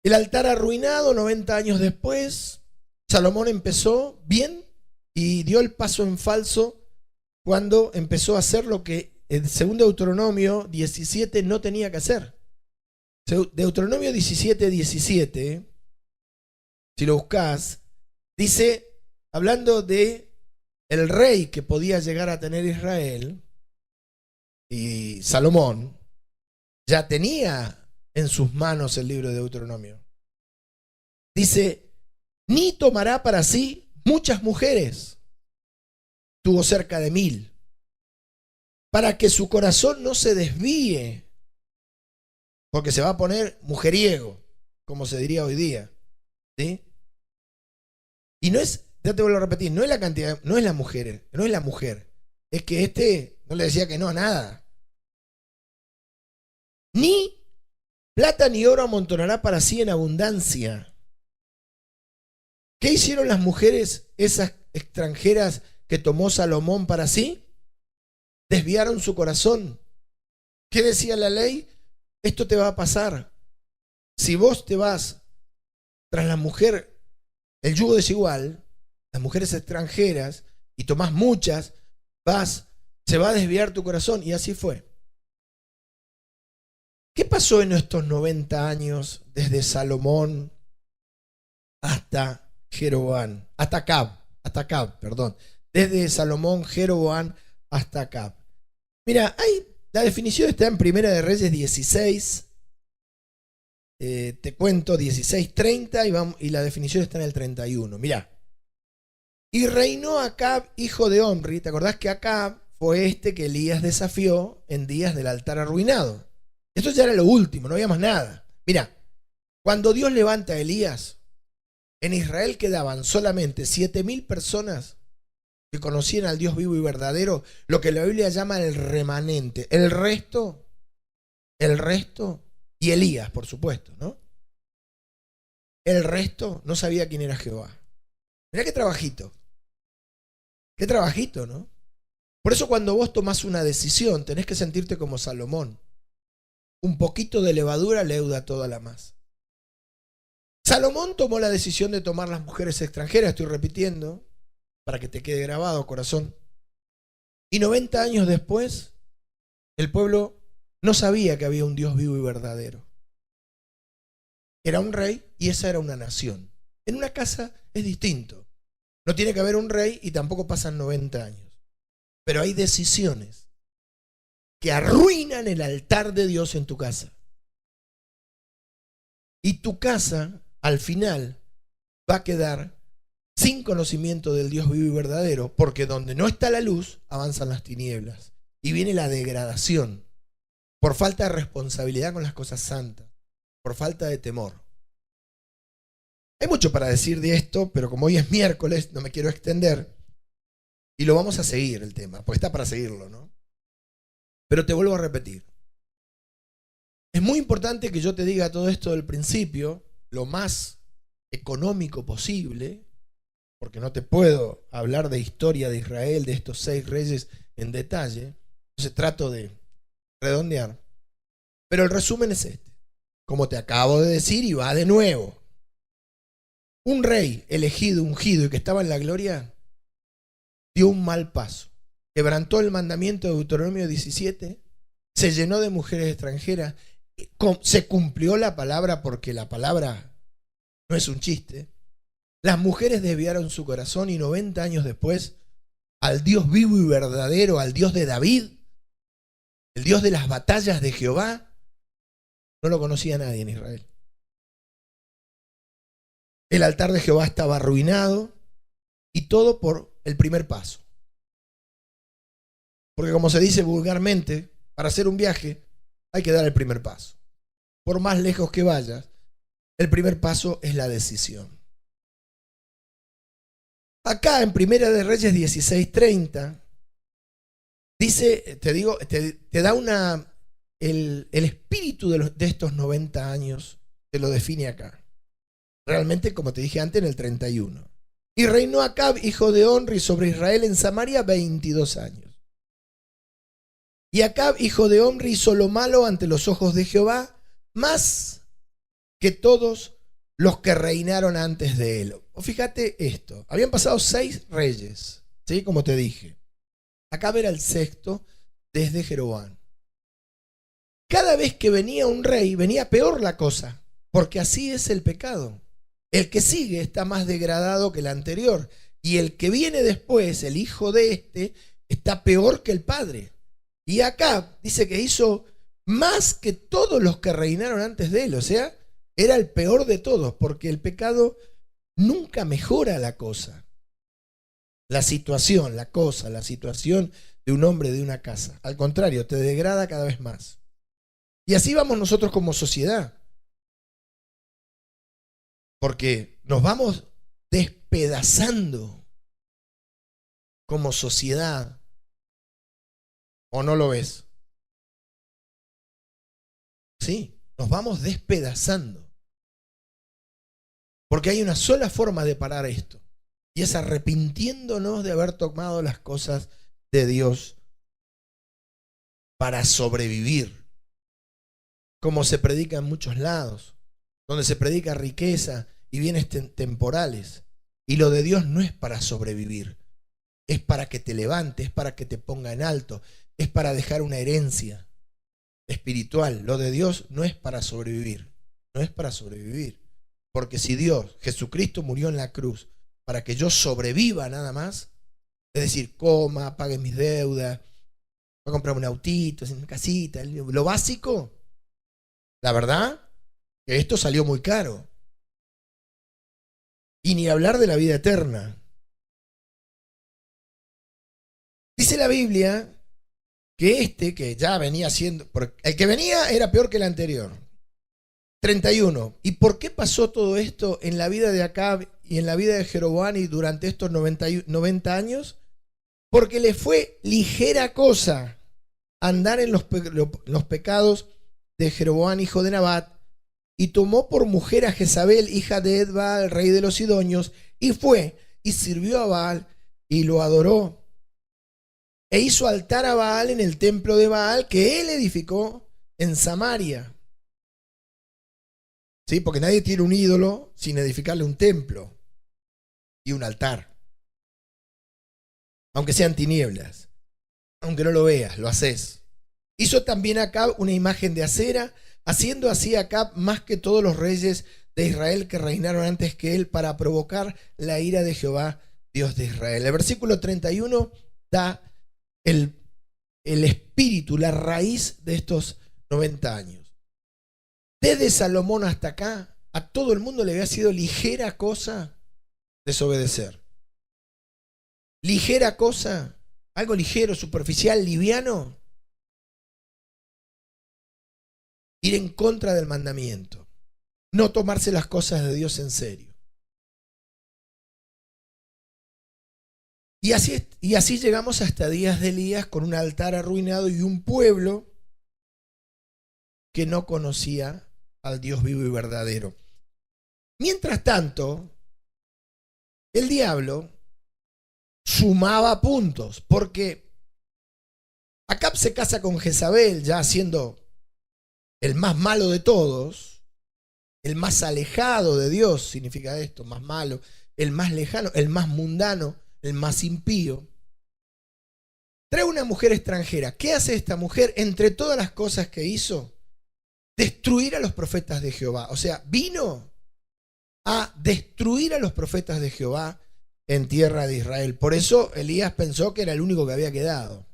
El altar arruinado 90 años después, Salomón empezó bien y dio el paso en falso cuando empezó a hacer lo que según Deuteronomio 17 no tenía que hacer. Deuteronomio 17:17, si lo buscas, dice, hablando de el rey que podía llegar a tener Israel, y Salomón ya tenía en sus manos el libro de Deuteronomio. Dice, ni tomará para sí muchas mujeres, tuvo cerca de 1000, para que su corazón no se desvíe, porque se va a poner mujeriego, como se diría hoy día, ¿sí? Y no es, ya te vuelvo a repetir, no es la cantidad, no es la mujer, es que no le decía que no a nada. Ni plata ni oro amontonará para sí en abundancia. ¿Qué hicieron las mujeres, esas extranjeras que tomó Salomón para sí? Desviaron su corazón. ¿Qué decía la ley? Esto te va a pasar. Si vos te vas tras la mujer, el yugo desigual, las mujeres extranjeras, y tomás muchas, se va a desviar tu corazón. Y así fue. ¿Qué pasó en estos 90 años desde Salomón hasta Jeroboam, hasta Acab, perdón, desde Salomón, Jeroboam hasta Acab? Mira, la definición está en Primera de Reyes 16, te cuento 16:30 y la definición está en el 31. Mira, y reinó Acab, hijo de Omri. ¿Te acordás que Acab fue que Elías desafió en días del altar arruinado? Esto ya era lo último, no había más nada. Mira, cuando Dios levanta a Elías, en Israel quedaban solamente 7000 personas que conocían al Dios vivo y verdadero, lo que la Biblia llama el remanente. El resto, y Elías, por supuesto, ¿no? El resto no sabía quién era Jehová. Mirá qué trabajito, ¿no? Por eso cuando vos tomás una decisión, tenés que sentirte como Salomón. Un poquito de levadura leuda toda la masa. Salomón tomó la decisión de tomar las mujeres extranjeras, estoy repitiendo, para que te quede grabado, corazón. Y 90 años después, el pueblo no sabía que había un Dios vivo y verdadero. Era un rey y esa era una nación. En una casa es distinto. No tiene que haber un rey y tampoco pasan 90 años. Pero hay decisiones que arruinan el altar de Dios en tu casa. Y tu casa, al final, va a quedar sin conocimiento del Dios vivo y verdadero, porque donde no está la luz, avanzan las tinieblas. Y viene la degradación. por falta de responsabilidad con las cosas santas, por falta de temor. Hay mucho para decir de esto, pero como hoy es miércoles, no me quiero extender y lo vamos a seguir el tema, porque está para seguirlo, ¿no? Pero te vuelvo a repetir. Es muy importante que yo te diga todo esto del principio, lo más económico posible, porque no te puedo hablar de historia de Israel, de estos 6 reyes en detalle, entonces trato de redondear. Pero el resumen es este, como te acabo de decir, y va de nuevo. Un rey elegido, ungido y que estaba en la gloria, dio un mal paso. Quebrantó el mandamiento de Deuteronomio 17, se llenó de mujeres extranjeras, se cumplió la palabra porque la palabra no es un chiste. Las mujeres desviaron su corazón y 90 años después, al Dios vivo y verdadero, al Dios de David, el Dios de las batallas de Jehová, no lo conocía nadie en Israel. El altar de Jehová estaba arruinado y todo por el primer paso. Porque como se dice vulgarmente, para hacer un viaje hay que dar el primer paso. Por más lejos que vayas, el primer paso es la decisión. Acá en Primera de Reyes 16:30 dice, te da el espíritu de estos 90 años, te lo define acá. Realmente, como te dije antes, en el 31. Y reinó Acab, hijo de Onri, sobre Israel en Samaria 22 años. Y Acab, hijo de Omri, hizo lo malo ante los ojos de Jehová, más que todos los que reinaron antes de él. Fíjate esto, habían pasado 6 reyes, ¿sí? Como te dije. Acab era el 6º desde Jeroboam. Cada vez que venía un rey, venía peor la cosa, porque así es el pecado. El que sigue está más degradado que el anterior, y el que viene después, el hijo de este, está peor que el padre. Y acá dice que hizo más que todos los que reinaron antes de él, o sea, era el peor de todos, porque el pecado nunca mejora la cosa. La situación, la cosa, la situación de un hombre, de una casa. Al contrario, te degrada cada vez más. Y así vamos nosotros como sociedad. Porque nos vamos despedazando como sociedad. ¿O no lo ves? Sí, nos vamos despedazando. Porque hay una sola forma de parar esto. Y es arrepintiéndonos de haber tomado las cosas de Dios para sobrevivir. Como se predica en muchos lados, donde se predica riqueza y bienes temporales. Y lo de Dios no es para sobrevivir, es para que te levantes, es para que te ponga en alto, es para dejar una herencia espiritual. Lo de Dios no es para sobrevivir, no es para sobrevivir. Porque si Dios, Jesucristo murió en la cruz para que yo sobreviva nada más, es decir, coma, pague mis deudas, voy a comprar un autito, una casita, lo básico, la verdad que esto salió muy caro. Y ni hablar de la vida eterna. Dice la Biblia que ya venía siendo, el que venía era peor que el anterior. 31. ¿Y por qué pasó todo esto en la vida de Acab y en la vida de Jeroboam y durante estos 90 años? Porque le fue ligera cosa andar en los pecados de Jeroboam, hijo de Nabat, y tomó por mujer a Jezabel, hija de Edbaal, rey de los Sidonios, y fue y sirvió a Baal y lo adoró. E hizo altar a Baal en el templo de Baal que él edificó en Samaria. ¿Sí? Porque nadie tiene un ídolo sin edificarle un templo y un altar. Aunque sean tinieblas, aunque no lo veas, lo haces. Hizo también Acab una imagen de acera, haciendo así Acab más que todos los reyes de Israel que reinaron antes que él, para provocar la ira de Jehová, Dios de Israel. El versículo 31 da el espíritu, la raíz de estos 90 años. Desde Salomón hasta acá, a todo el mundo le había sido ligera cosa desobedecer. Ligera cosa, algo ligero, superficial, liviano. ir en contra del mandamiento, no tomarse las cosas de Dios en serio. Y así llegamos hasta días de Elías con un altar arruinado y un pueblo que no conocía al Dios vivo y verdadero. Mientras tanto, el diablo sumaba puntos, porque Acab se casa con Jezabel, ya siendo el más malo de todos, el más alejado de Dios, significa esto, más malo, el más lejano, el más mundano, el más impío. Trae una mujer extranjera. ¿Qué hace esta mujer? Entre todas las cosas que hizo, destruir a los profetas de Jehová. O sea, vino a destruir a los profetas de Jehová en tierra de Israel. Por eso Elías pensó que era el único que había quedado.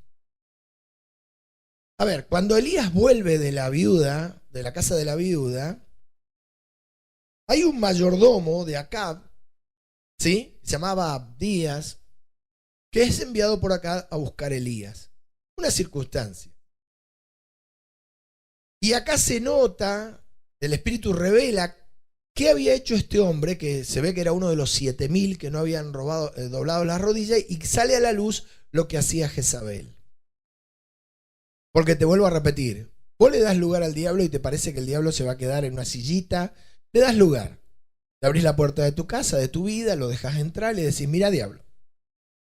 A ver, cuando Elías vuelve de la viuda, de la casa de la viuda, hay un mayordomo de Acab, ¿sí? Se llamaba Abdías, que es enviado por acá a buscar a Elías. Una circunstancia. Y acá se nota, el Espíritu revela qué había hecho este hombre, que se ve que era uno de los 7000 que no habían doblado las rodillas, y sale a la luz lo que hacía Jezabel. Porque te vuelvo a repetir, vos le das lugar al diablo y te parece que el diablo se va a quedar en una sillita, le das lugar. Le abrís la puerta de tu casa, de tu vida, lo dejas entrar y le decís, mira diablo,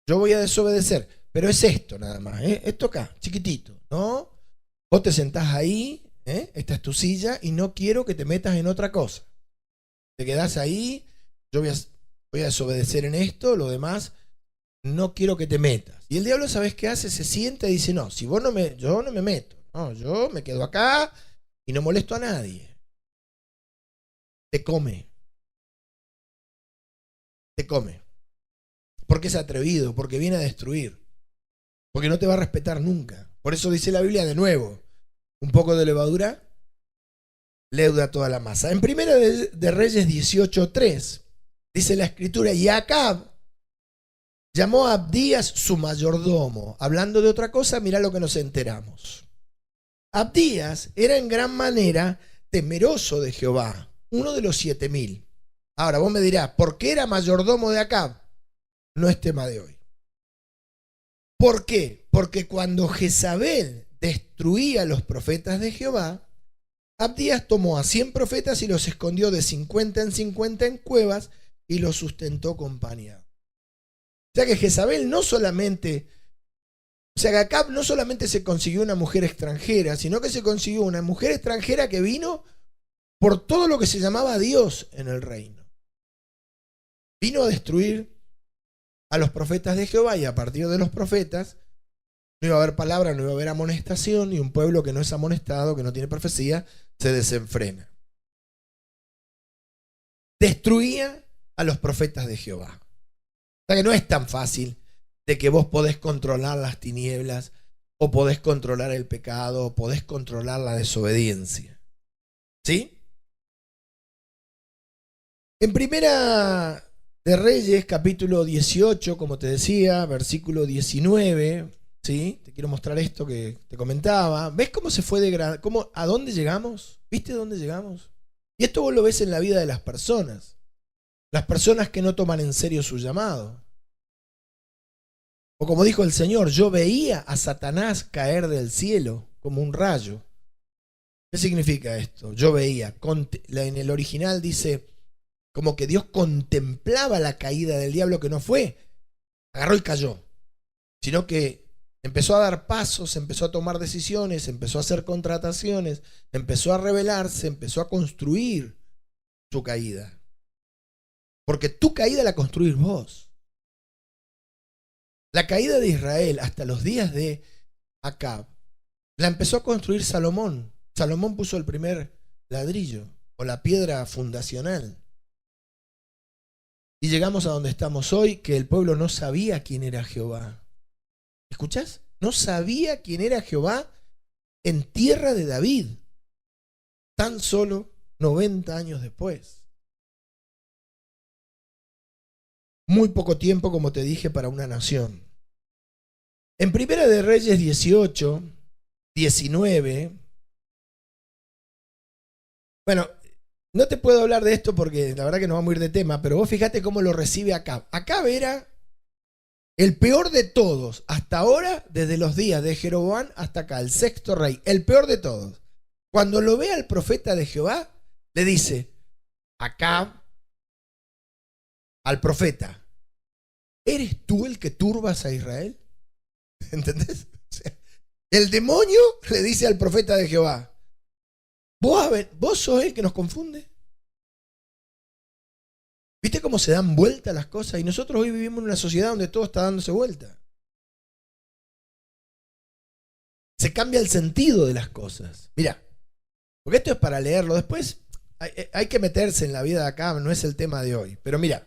yo voy a desobedecer, pero es esto nada más, esto acá, chiquitito, ¿no? Vos te sentás ahí, esta es tu silla y no quiero que te metas en otra cosa. Te quedás ahí, yo voy a desobedecer en esto, lo demás, no quiero que te metas. Y el diablo, ¿sabes qué hace? Se sienta y dice, no, si vos yo no me meto, no, yo me quedo acá y no molesto a nadie. Te come. Te come. Porque es atrevido, porque viene a destruir, porque no te va a respetar nunca. Por eso dice la Biblia de nuevo, un poco de levadura leuda toda la masa. En Primera de Reyes 18:3 dice la escritura, y Acab llamó a Abdías su mayordomo. Hablando de otra cosa, mirá lo que nos enteramos. Abdías era en gran manera temeroso de Jehová, uno de los 7000. Ahora vos me dirás, ¿por qué era mayordomo de Acab? No es tema de hoy. ¿Por qué? Porque cuando Jezabel destruía a los profetas de Jehová, Abdías tomó a 100 profetas y los escondió de 50 en 50 en cuevas y los sustentó con pañal. O sea que Jezabel no solamente, o sea que Acab no solamente se consiguió una mujer extranjera, sino que se consiguió una mujer extranjera que vino por todo lo que se llamaba Dios en el reino. Vino a destruir a los profetas de Jehová y a partir de los profetas no iba a haber palabra, no iba a haber amonestación y un pueblo que no es amonestado, que no tiene profecía, se desenfrena. Destruía a los profetas de Jehová. O sea que no es tan fácil de que vos podés controlar las tinieblas o podés controlar el pecado o podés controlar la desobediencia. ¿Sí? En Primera de Reyes, capítulo 18, como te decía, versículo 19, ¿sí? Te quiero mostrar esto que te comentaba. ¿Ves cómo se fue degradando? ¿A dónde llegamos? ¿Viste dónde llegamos? Y esto vos lo ves en la vida de las personas. Las personas que no toman en serio su llamado. O como dijo el Señor, yo veía a Satanás caer del cielo como un rayo. ¿Qué significa esto? Yo veía. En el original dice como que Dios contemplaba la caída del diablo, que no fue, agarró y cayó, sino que empezó a dar pasos, empezó a tomar decisiones, empezó a hacer contrataciones, empezó a rebelarse, empezó a construir su caída. Porque tu caída la construís vos. La caída de Israel hasta los días de Acab la empezó a construir Salomón. Salomón puso el primer ladrillo o la piedra fundacional. Y llegamos a donde estamos hoy, que el pueblo no sabía quién era Jehová. ¿Escuchás? No sabía quién era Jehová en tierra de David, tan solo 90 años después. Muy poco tiempo, como te dije, para una nación. En Primera de Reyes 18, 19, Bueno, no te puedo hablar de esto porque la verdad que nos vamos a ir de tema, pero vos fíjate cómo lo recibe Acab. Acab era el peor de todos, hasta ahora, desde los días de Jeroboam hasta acá, el sexto rey, el peor de todos. Cuando lo ve al profeta de Jehová, le dice, Acab, al profeta, ¿eres tú el que turbas a Israel? ¿Entendés? O sea, el demonio le dice al profeta de Jehová, ¿vos sos el que nos confunde? ¿Viste cómo se dan vuelta las cosas? Y nosotros hoy vivimos en una sociedad donde todo está dándose vuelta. Se cambia el sentido de las cosas. Mira, porque esto es para leerlo. Después hay que meterse en la vida de acá, no es el tema de hoy. Pero mira,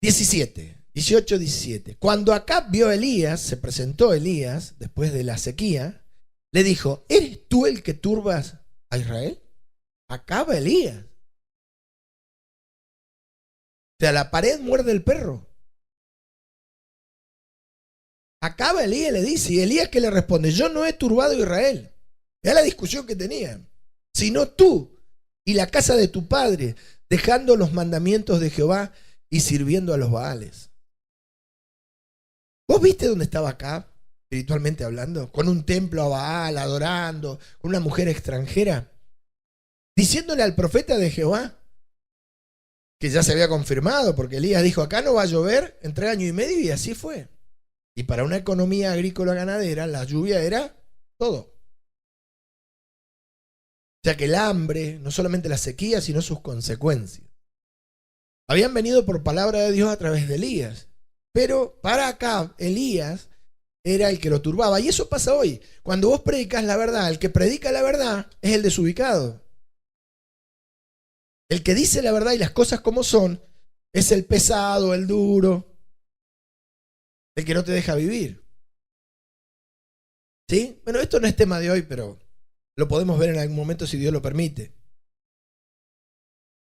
18, 17. Cuando Acab vio a Elías, se presentó Elías, después de la sequía, le dijo, ¿eres tú el que turbas a Israel? Acab a Elías. O sea, la pared muerde el perro. Acaba Elías, le dice, y Elías que le responde, yo no he turbado a Israel. Era la discusión que tenían. Sino tú y la casa de tu padre, dejando los mandamientos de Jehová y sirviendo a los Baales. ¿Vos viste dónde estaba Acab, espiritualmente hablando? Con un templo a Baal, adorando, con una mujer extranjera, diciéndole al profeta de Jehová, que ya se había confirmado, porque Elías dijo, acá no va a llover en 3 años y medio, y así fue. Y para una economía agrícola ganadera, la lluvia era todo. O sea que el hambre, no solamente la sequía, sino sus consecuencias, habían venido por palabra de Dios a través de Elías. Pero para acá, Elías era el que lo turbaba. Y eso pasa hoy. Cuando vos predicas la verdad, el que predica la verdad es el desubicado. El que dice la verdad y las cosas como son es el pesado, el duro, el que no te deja vivir. ¿Sí? Bueno, esto no es tema de hoy, pero lo podemos ver en algún momento si Dios lo permite.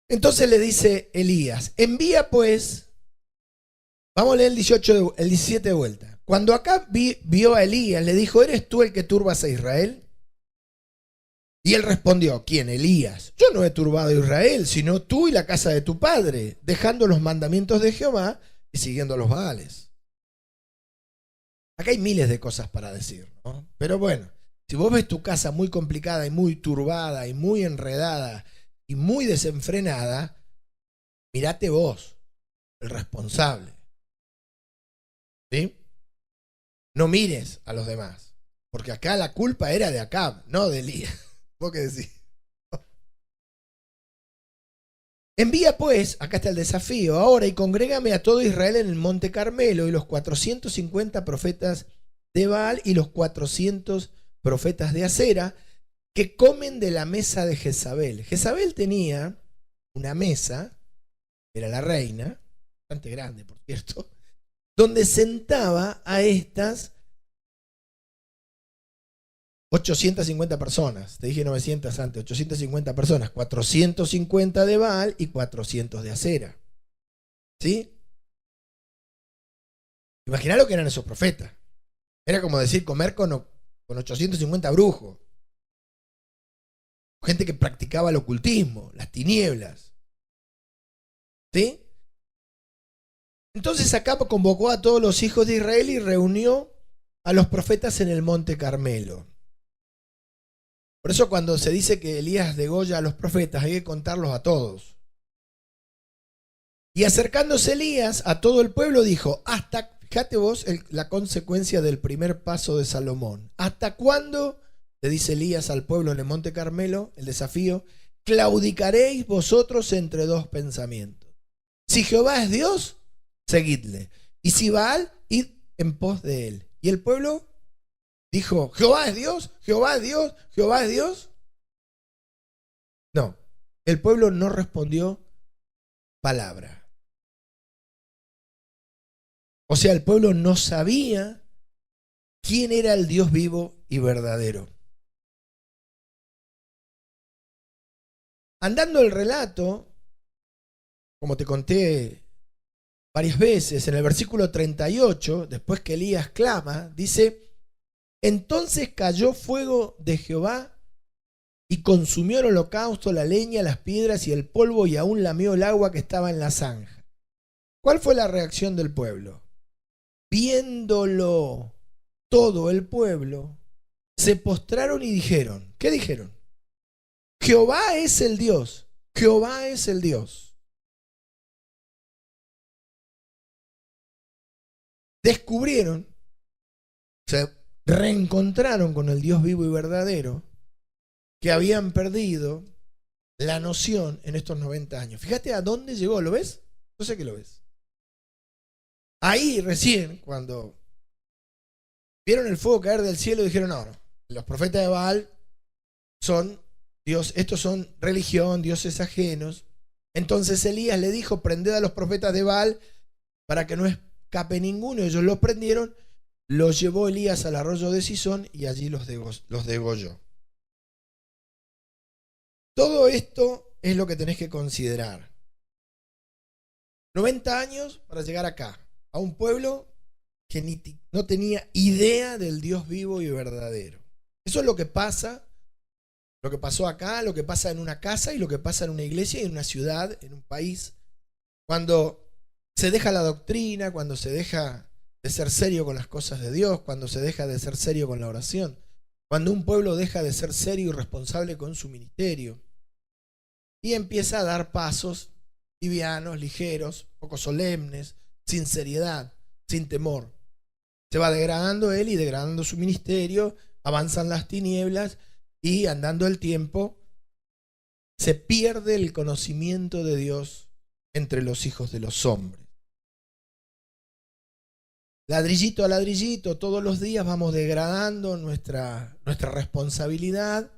Entonces le dice Elías, envía pues, vamos a leer el 17 de vuelta. Cuando Acab vio a Elías, le dijo, ¿eres tú el que turbas a Israel? Y él respondió, ¿quién? Elías. Yo no he turbado a Israel, sino tú y la casa de tu padre, dejando los mandamientos de Jehová y siguiendo a los Baales. Acá hay miles de cosas para decir, ¿no? Pero bueno, si vos ves tu casa muy complicada y muy turbada y muy enredada y muy desenfrenada, mirate vos, el responsable. ¿Sí? No mires a los demás, porque acá la culpa era de Acab, no de Elías. ¿Vos qué decís? Envía pues, acá está el desafío, ahora y congrégame a todo Israel en el monte Carmelo y los 450 profetas de Baal y los 400 profetas de Acera que comen de la mesa de Jezabel. Jezabel tenía una mesa, era la reina, bastante grande por cierto, donde sentaba a estas 850 personas, te dije 900 antes, 850 personas, 450 de Baal y 400 de Acera. ¿Sí? Imaginá lo que eran esos profetas. Era como decir comer con 850 brujos. Gente que practicaba el ocultismo, las tinieblas. ¿Sí? Entonces Acab convocó a todos los hijos de Israel y reunió a los profetas en el monte Carmelo. Por eso cuando se dice que Elías degolla a los profetas, hay que contarlos a todos. Y acercándose Elías a todo el pueblo dijo, fíjate vos la consecuencia del primer paso de Salomón. ¿Hasta cuándo, le dice Elías al pueblo en el monte Carmelo, el desafío, claudicaréis vosotros entre dos pensamientos? Si Jehová es Dios, seguidle. Y si Baal, id en pos de él. Y el pueblo dijo, ¿Jehová es Dios? ¿Jehová es Dios? ¿Jehová es Dios? No, el pueblo no respondió palabra. O sea, el pueblo no sabía quién era el Dios vivo y verdadero. Andando el relato, como te conté varias veces, en el versículo 38, después que Elías clama, dice, entonces cayó fuego de Jehová y consumió el holocausto, la leña, las piedras y el polvo, y aún lamió el agua que estaba en la zanja. ¿Cuál fue la reacción del pueblo? Viéndolo todo el pueblo, se postraron y dijeron, ¿qué dijeron? Jehová es el Dios, Jehová es el Dios. Descubrieron, se reencontraron con el Dios vivo y verdadero, que habían perdido la noción en estos 90 años. Fíjate a dónde llegó, ¿lo ves? Yo sé que lo ves. Ahí recién, cuando vieron el fuego caer del cielo, dijeron, no, los profetas de Baal son Dios, estos son religión, dioses ajenos. Entonces Elías le dijo, prended a los profetas de Baal para que no escape ninguno. Ellos los prendieron, los llevó Elías al arroyo de Sison y allí los degolló. Todo esto es lo que tenés que considerar. 90 años para llegar acá, a un pueblo que no tenía idea del Dios vivo y verdadero. Eso es lo que pasa, lo que pasó acá, lo que pasa en una casa y lo que pasa en una iglesia y en una ciudad, en un país. Cuando se deja la doctrina, cuando se deja de ser serio con las cosas de Dios, cuando se deja de ser serio con la oración, cuando un pueblo deja de ser serio y responsable con su ministerio y empieza a dar pasos livianos, ligeros, poco solemnes, sin seriedad, sin temor. Se va degradando él y degradando su ministerio, avanzan las tinieblas y andando el tiempo se pierde el conocimiento de Dios entre los hijos de los hombres. Ladrillito a ladrillito, todos los días vamos degradando nuestra responsabilidad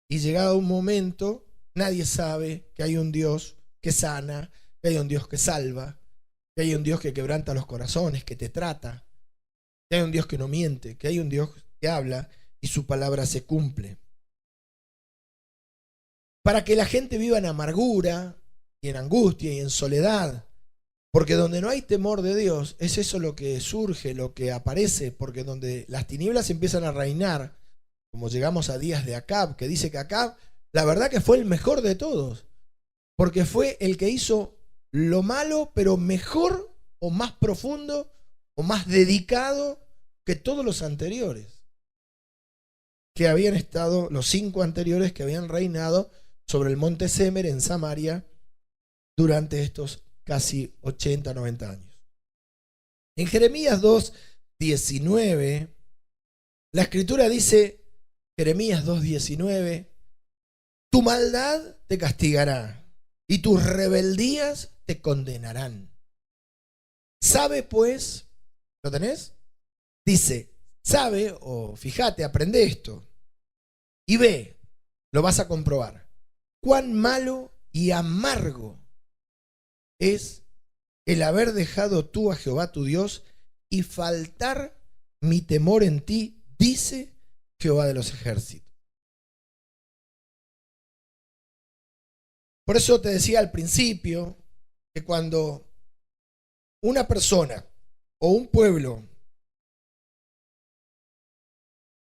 y llegado un momento, nadie sabe que hay un Dios que sana, que hay un Dios que salva, que hay un Dios que quebranta los corazones, que te trata, que hay un Dios que no miente, que hay un Dios que habla y su palabra se cumple. Para que la gente viva en amargura y en angustia y en soledad, porque donde no hay temor de Dios, es eso lo que surge, lo que aparece, porque donde las tinieblas empiezan a reinar, como llegamos a días de Acab, que dice que Acab, la verdad que fue el mejor de todos, porque fue el que hizo lo malo, pero mejor o más profundo o más dedicado que todos los anteriores, que habían estado, los 5 anteriores que habían reinado sobre el monte Semer en Samaria durante estos casi 80, 90 años. En Jeremías 2:19, la escritura dice, Jeremías 2:19, tu maldad te castigará y tus rebeldías te condenarán. Sabe pues, ¿lo tenés? Dice, sabe o fíjate, aprende esto y ve, lo vas a comprobar, cuán malo y amargo es el haber dejado tú a Jehová tu Dios y faltar mi temor en ti, dice Jehová de los ejércitos. Por eso te decía al principio que cuando una persona o un pueblo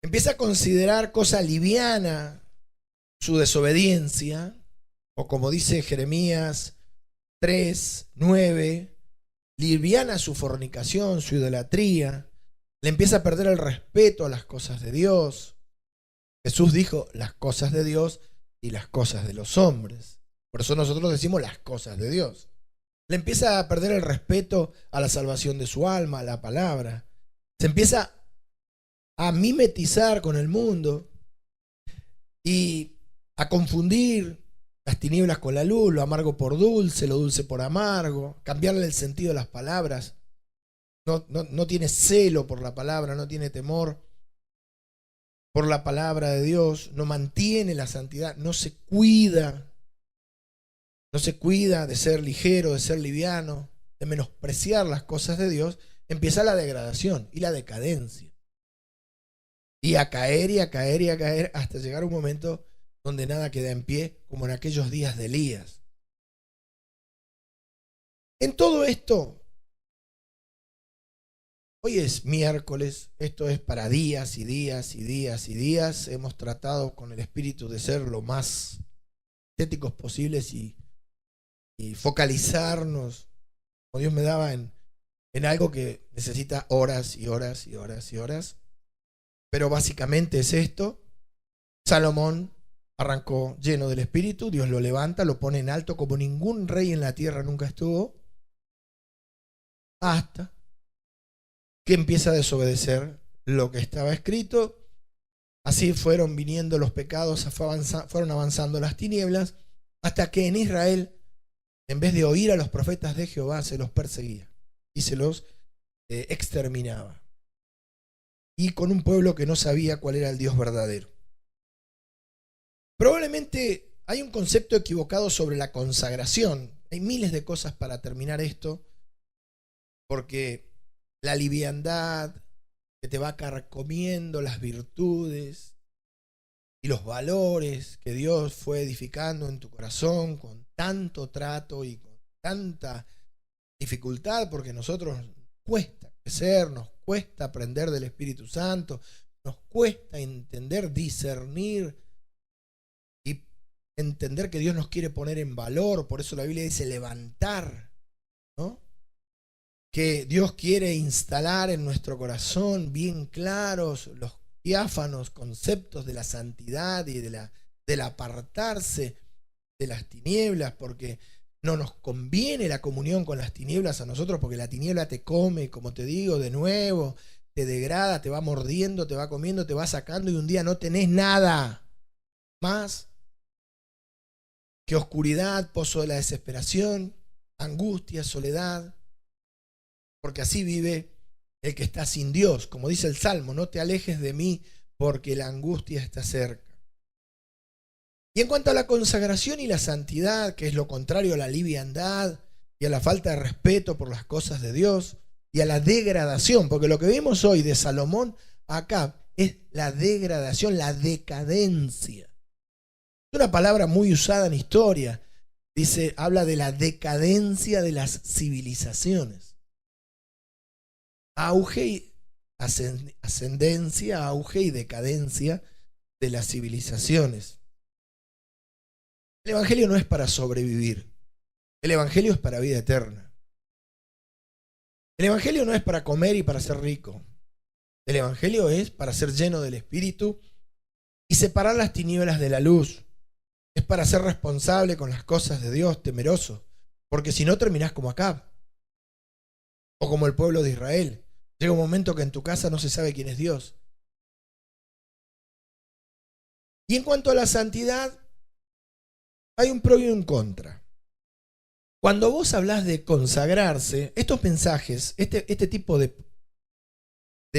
empieza a considerar cosa liviana su desobediencia, o como dice Jeremías 3:9, liviana su fornicación, su idolatría, le empieza a perder el respeto a las cosas de Dios. Jesús dijo las cosas de Dios y las cosas de los hombres. Por eso nosotros decimos las cosas de Dios. Le empieza a perder el respeto a la salvación de su alma, a la palabra. Se empieza a mimetizar con el mundo y a confundir las tinieblas con la luz, lo amargo por dulce, lo dulce por amargo, cambiarle el sentido de las palabras. No tiene celo por la palabra, no tiene temor por la palabra de Dios, no mantiene la santidad, no se cuida de ser ligero, de ser liviano, de menospreciar las cosas de Dios. Empieza la degradación y la decadencia. Y a caer y a caer y a caer hasta llegar a un momento donde nada queda en pie, como en aquellos días de Elías. En todo esto, Hoy es miércoles, esto es para días y días y días y días. Hemos tratado con el Espíritu de ser lo más estéticos posibles y focalizarnos, como Dios me daba, en algo que necesita horas y horas y horas y horas. Pero básicamente es esto. Salomón arrancó lleno del Espíritu, Dios lo levanta, lo pone en alto como ningún rey en la tierra nunca estuvo, hasta que empieza a desobedecer lo que estaba escrito. Así fueron viniendo los pecados, fueron avanzando las tinieblas, hasta que en Israel, en vez de oír a los profetas de Jehová, se los perseguía y se los exterminaba. Y con un pueblo que no sabía cuál era el Dios verdadero. Probablemente hay un concepto equivocado sobre la consagración. Hay miles de cosas para terminar esto, porque la liviandad que te va carcomiendo las virtudes y los valores que Dios fue edificando en tu corazón con tanto trato y con tanta dificultad, porque nosotros nos cuesta crecer, nos cuesta aprender del Espíritu Santo, nos cuesta entender, discernir y entender que Dios nos quiere poner en valor. Por eso la Biblia dice levantar, ¿no? Que Dios quiere instalar en nuestro corazón bien claros los diáfanos conceptos de la santidad y del apartarse de las tinieblas, porque no nos conviene la comunión con las tinieblas a nosotros, porque la tiniebla te come, como te digo, de nuevo, te degrada, te va mordiendo, te va comiendo, te va sacando, y un día no tenés nada más que oscuridad, pozo de la desesperación, angustia, soledad. Porque así vive el que está sin Dios. Como dice el Salmo, no te alejes de mí porque la angustia está cerca. Y en cuanto a la consagración y la santidad, que es lo contrario a la liviandad y a la falta de respeto por las cosas de Dios y a la degradación, porque lo que vemos hoy de Salomón acá es la degradación, la decadencia. Es una palabra muy usada en historia. Dice, habla de la decadencia de las civilizaciones. Auge y ascendencia, auge y decadencia de las civilizaciones. El Evangelio no es para sobrevivir. El Evangelio es para vida eterna. El Evangelio no es para comer y para ser rico. El Evangelio es para ser lleno del Espíritu y separar las tinieblas de la luz. Es para ser responsable con las cosas de Dios, temeroso. Porque si no, terminás como Acab o como el pueblo de Israel. Llega un momento que en tu casa no se sabe quién es Dios. Y en cuanto a la santidad, hay un pro y un contra. Cuando vos hablás de consagrarse, estos mensajes, este tipo de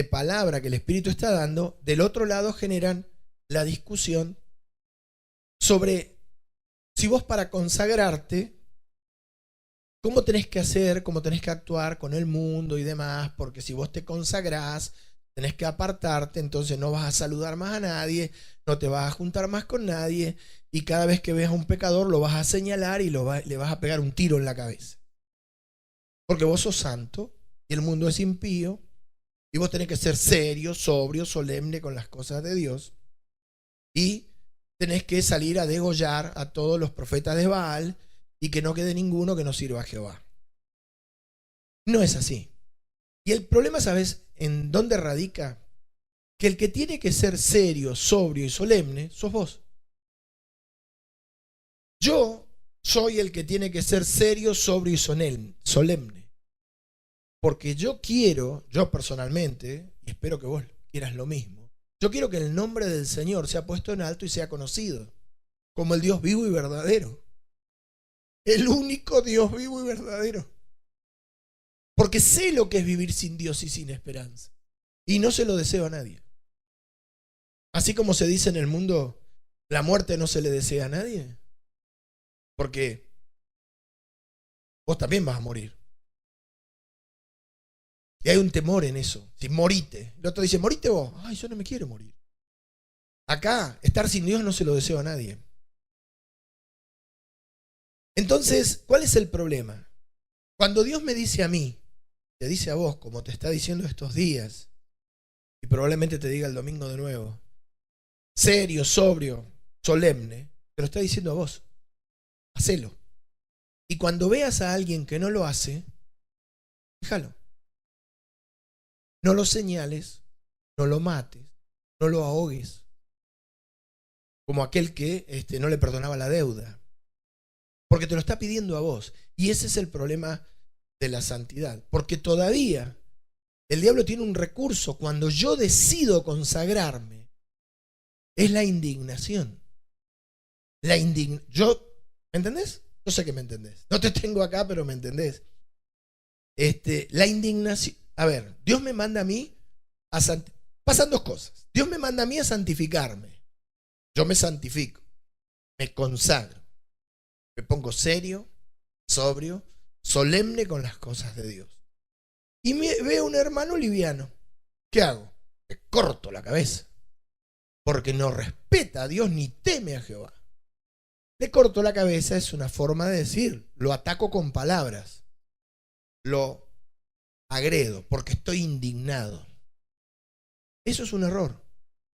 palabra que el Espíritu está dando, del otro lado generan la discusión sobre si vos para consagrarte, cómo tenés que hacer, cómo tenés que actuar con el mundo y demás, porque si vos te consagrás, tenés que apartarte, entonces no vas a saludar más a nadie, no te vas a juntar más con nadie, y cada vez que veas a un pecador lo vas a señalar y le vas a pegar un tiro en la cabeza. Porque vos sos santo y el mundo es impío, y vos tenés que ser serio, sobrio, solemne con las cosas de Dios, y tenés que salir a degollar a todos los profetas de Baal, y que no quede ninguno que no sirva a Jehová. No es así. Y el problema, ¿sabes en dónde radica? Que el que tiene que ser serio, sobrio y solemne, sos vos. Yo soy el que tiene que ser serio, sobrio y solemne. Porque yo quiero, yo personalmente, y espero que vos quieras lo mismo, yo quiero que el nombre del Señor sea puesto en alto y sea conocido como el Dios vivo y verdadero. El único Dios vivo y verdadero. Porque sé lo que es vivir sin Dios y sin esperanza. Y no se lo deseo a nadie. Así como se dice en el mundo, la muerte no se le desea a nadie. Porque vos también vas a morir. Y hay un temor en eso. Si morite. El otro dice, morite vos. Ay, yo no me quiero morir. Acá, estar sin Dios no se lo deseo a nadie. Entonces, ¿cuál es el problema? Cuando Dios me dice a mí, te dice a vos, como te está diciendo estos días, y probablemente te diga el domingo de nuevo, serio, sobrio, solemne, te lo está diciendo a vos. Hacelo. Y cuando veas a alguien que no lo hace, déjalo. No lo señales, no lo mates, no lo ahogues. Como aquel que no le perdonaba la deuda. Porque te lo está pidiendo a vos. Y ese es el problema de la santidad. Porque todavía el diablo tiene un recurso cuando yo decido consagrarme. Es la indignación. ¿Me entendés? Yo sé que me entendés. No te tengo acá, pero me entendés. La indignación. A ver, Dios me manda a mí a santificarme. Pasan dos cosas. Dios me manda a mí a santificarme. Yo me santifico. Me consagro. Me pongo serio, sobrio, solemne con las cosas de Dios. Y veo un hermano liviano. ¿Qué hago? Le corto la cabeza. Porque no respeta a Dios ni teme a Jehová. Le corto la cabeza es una forma de decir, lo ataco con palabras. Lo agredo porque estoy indignado. Eso es un error.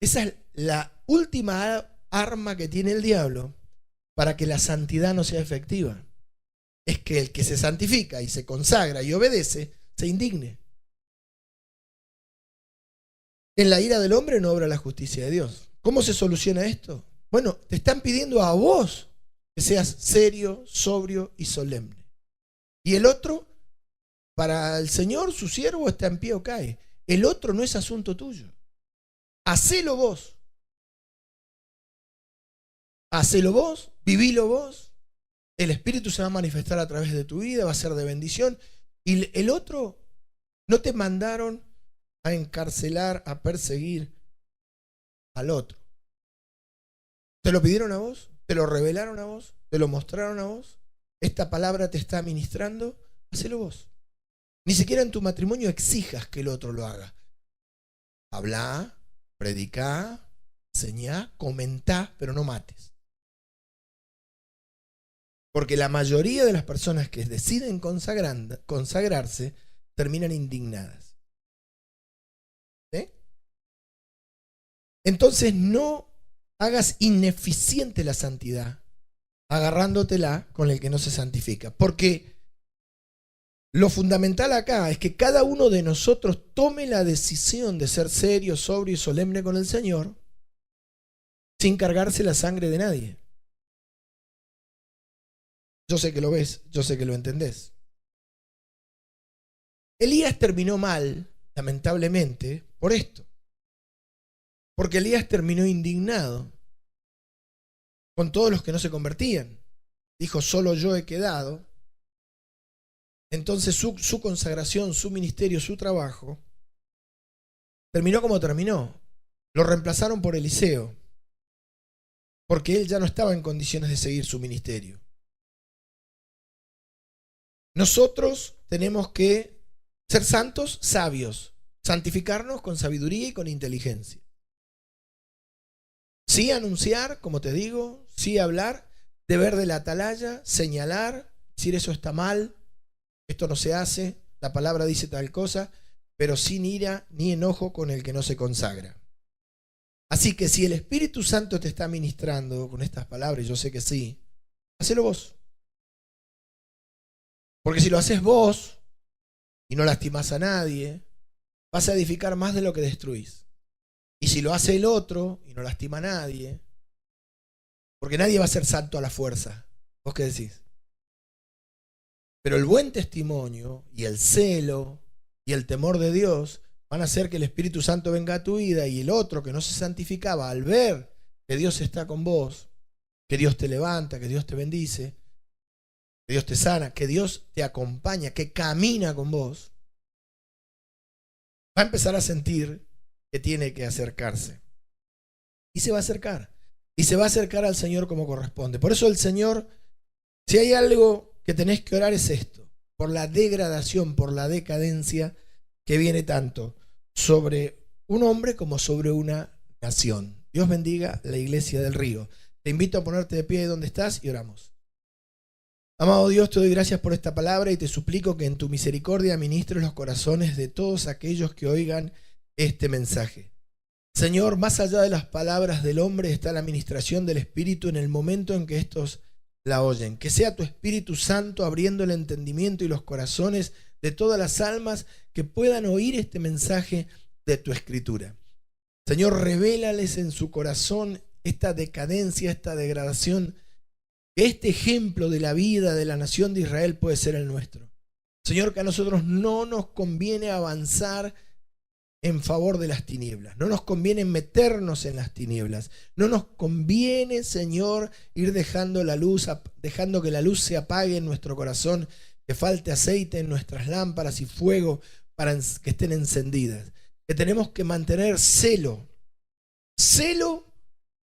Esa es la última arma que tiene el diablo para que la santidad no sea efectiva. Es que el que se santifica y se consagra y obedece, se indigne. En la ira del hombre no obra la justicia de Dios. ¿Cómo se soluciona esto? Bueno, te están pidiendo a vos que seas serio, sobrio y solemne. Y el otro, para el Señor, su siervo está en pie o cae. El otro no es asunto tuyo. Hacelo vos. Hacelo vos, vivilo vos. El Espíritu se va a manifestar a través de tu vida, va a ser de bendición. Y el otro, no te mandaron a encarcelar, a perseguir al otro. ¿Te lo pidieron a vos? ¿Te lo revelaron a vos? ¿Te lo mostraron a vos? ¿Esta palabra te está ministrando? Hacelo vos. Ni siquiera en tu matrimonio exijas que el otro lo haga. Habla, predicá, enseñá, comentá, pero no mates. Porque la mayoría de las personas que deciden consagrarse terminan indignadas. ¿Sí? Entonces no hagas ineficiente la santidad agarrándotela con el que no se santifica. Porque lo fundamental acá es que cada uno de nosotros tome la decisión de ser serio, sobrio y solemne con el Señor sin cargarse la sangre de nadie. Yo sé que lo ves, yo sé que lo entendés. Elías terminó mal, lamentablemente, por esto. Porque Elías terminó indignado con todos los que no se convertían. Dijo, solo yo he quedado. Entonces su consagración, su ministerio, su trabajo, terminó como terminó. Lo reemplazaron por Eliseo, porque él ya no estaba en condiciones de seguir su ministerio. Nosotros tenemos que ser santos, sabios, santificarnos con sabiduría y con inteligencia. Sí anunciar, como te digo, sí hablar, deber de la atalaya, señalar, decir eso está mal, esto no se hace, la palabra dice tal cosa, pero sin ira ni enojo con el que no se consagra. Así que si el Espíritu Santo te está ministrando con estas palabras, yo sé que sí, hacelo vos. Porque si lo haces vos y no lastimás a nadie, vas a edificar más de lo que destruís. Y si lo hace el otro y no lastima a nadie, porque nadie va a ser santo a la fuerza. ¿Vos qué decís? Pero el buen testimonio y el celo y el temor de Dios van a hacer que el Espíritu Santo venga a tu vida y el otro que no se santificaba, al ver que Dios está con vos, que Dios te levanta, que Dios te bendice, que Dios te sana, que Dios te acompaña, que camina con vos, va a empezar a sentir que tiene que acercarse. Y se va a acercar. Y se va a acercar al Señor como corresponde. Por eso el Señor, si hay algo que tenés que orar es esto, por la degradación, por la decadencia que viene tanto sobre un hombre como sobre una nación. Dios bendiga la Iglesia del Río. Te invito a ponerte de pie donde estás y oramos. Amado Dios, te doy gracias por esta palabra y te suplico que en tu misericordia ministres los corazones de todos aquellos que oigan este mensaje. Señor, más allá de las palabras del hombre está la ministración del Espíritu en el momento en que estos la oyen. Que sea tu Espíritu Santo abriendo el entendimiento y los corazones de todas las almas que puedan oír este mensaje de tu Escritura. Señor, revélales en su corazón esta decadencia, esta degradación, que este ejemplo de la vida de la nación de Israel puede ser el nuestro. Señor, que a nosotros no nos conviene avanzar en favor de las tinieblas, no nos conviene meternos en las tinieblas, no nos conviene, Señor, ir dejando que la luz se apague en nuestro corazón, que falte aceite en nuestras lámparas y fuego para que estén encendidas. Que tenemos que mantener celo,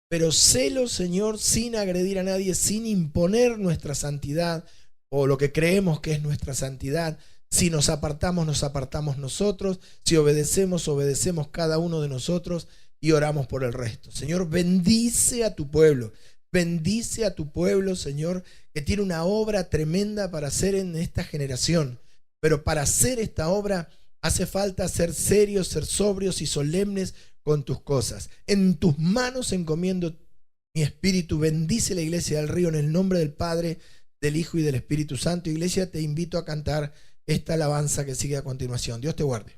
pero celo, Señor, sin agredir a nadie, sin imponer nuestra santidad o lo que creemos que es nuestra santidad. Si nos apartamos nosotros. Si obedecemos cada uno de nosotros y oramos por el resto. Señor, bendice a tu pueblo. Bendice a tu pueblo, Señor, que tiene una obra tremenda para hacer en esta generación. Pero para hacer esta obra hace falta ser serios, ser sobrios y solemnes con tus cosas. En tus manos encomiendo mi espíritu. Bendice la iglesia del Río en el nombre del Padre, del Hijo y del Espíritu Santo. Iglesia, te invito a cantar esta alabanza que sigue a continuación. Dios te guarde.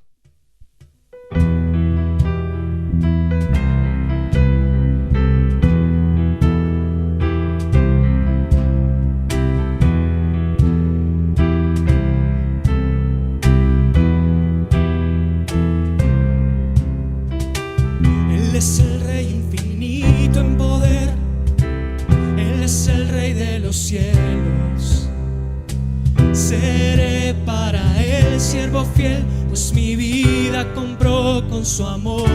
Él es el Rey infinito en poder, Él es el Rey de los cielos. Seré para Él siervo fiel, pues mi vida compró con su amor.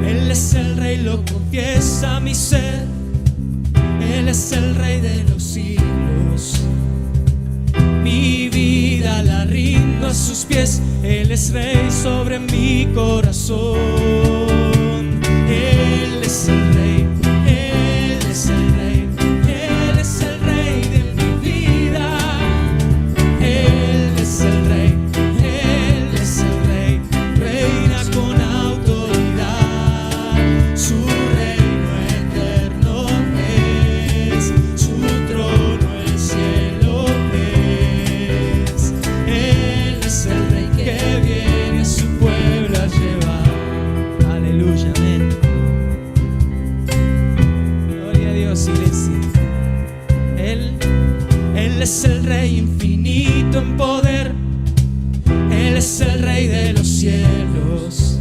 Él es el Rey, lo confiesa mi ser, Él es el Rey de los siglos. Mi vida la rindo a sus pies, Él es Rey sobre mi corazón. Él es el Rey, Él es el Rey, Él es el Rey de mi vida. Él es el Rey, Él es el Rey, reina con autoridad. Su reino eterno es, su trono el cielo es. Él es el Rey que viene a su pueblo a llevar. Aleluya, amén. Gloria a Dios, iglesia. Él es el Rey infinito en poder, Él es el Rey de los cielos.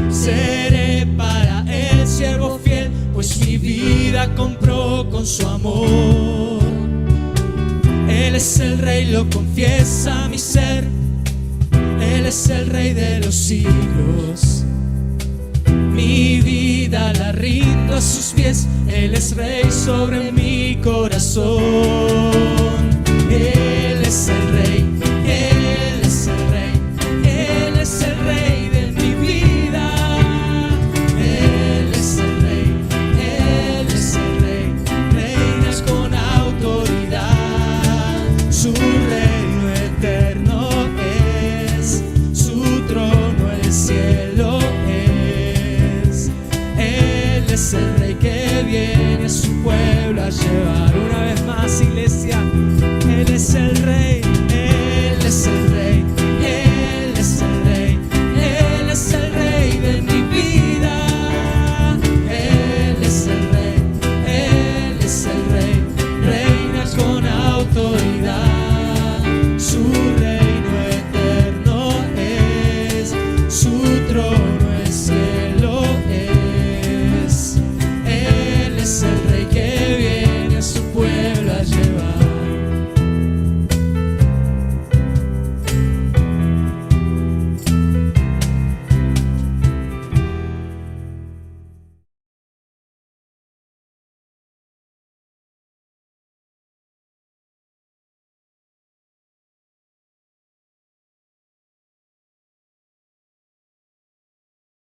Seré para Él siervo fiel, pues mi vida compró con su amor. Él es el Rey, lo confiesa mi ser, Él es el Rey de los siglos. Mi vida la rindo a sus pies, Él es Rey sobre mi corazón. Él es el Rey, Él es el Rey, Él es el Rey de mi vida. Él es el Rey, Él es el Rey, reinas con autoridad. Su reino eterno es, su trono el cielo es. Él es el Rey que viene a su pueblo a llevar. Una vez más, iglesia, Él es el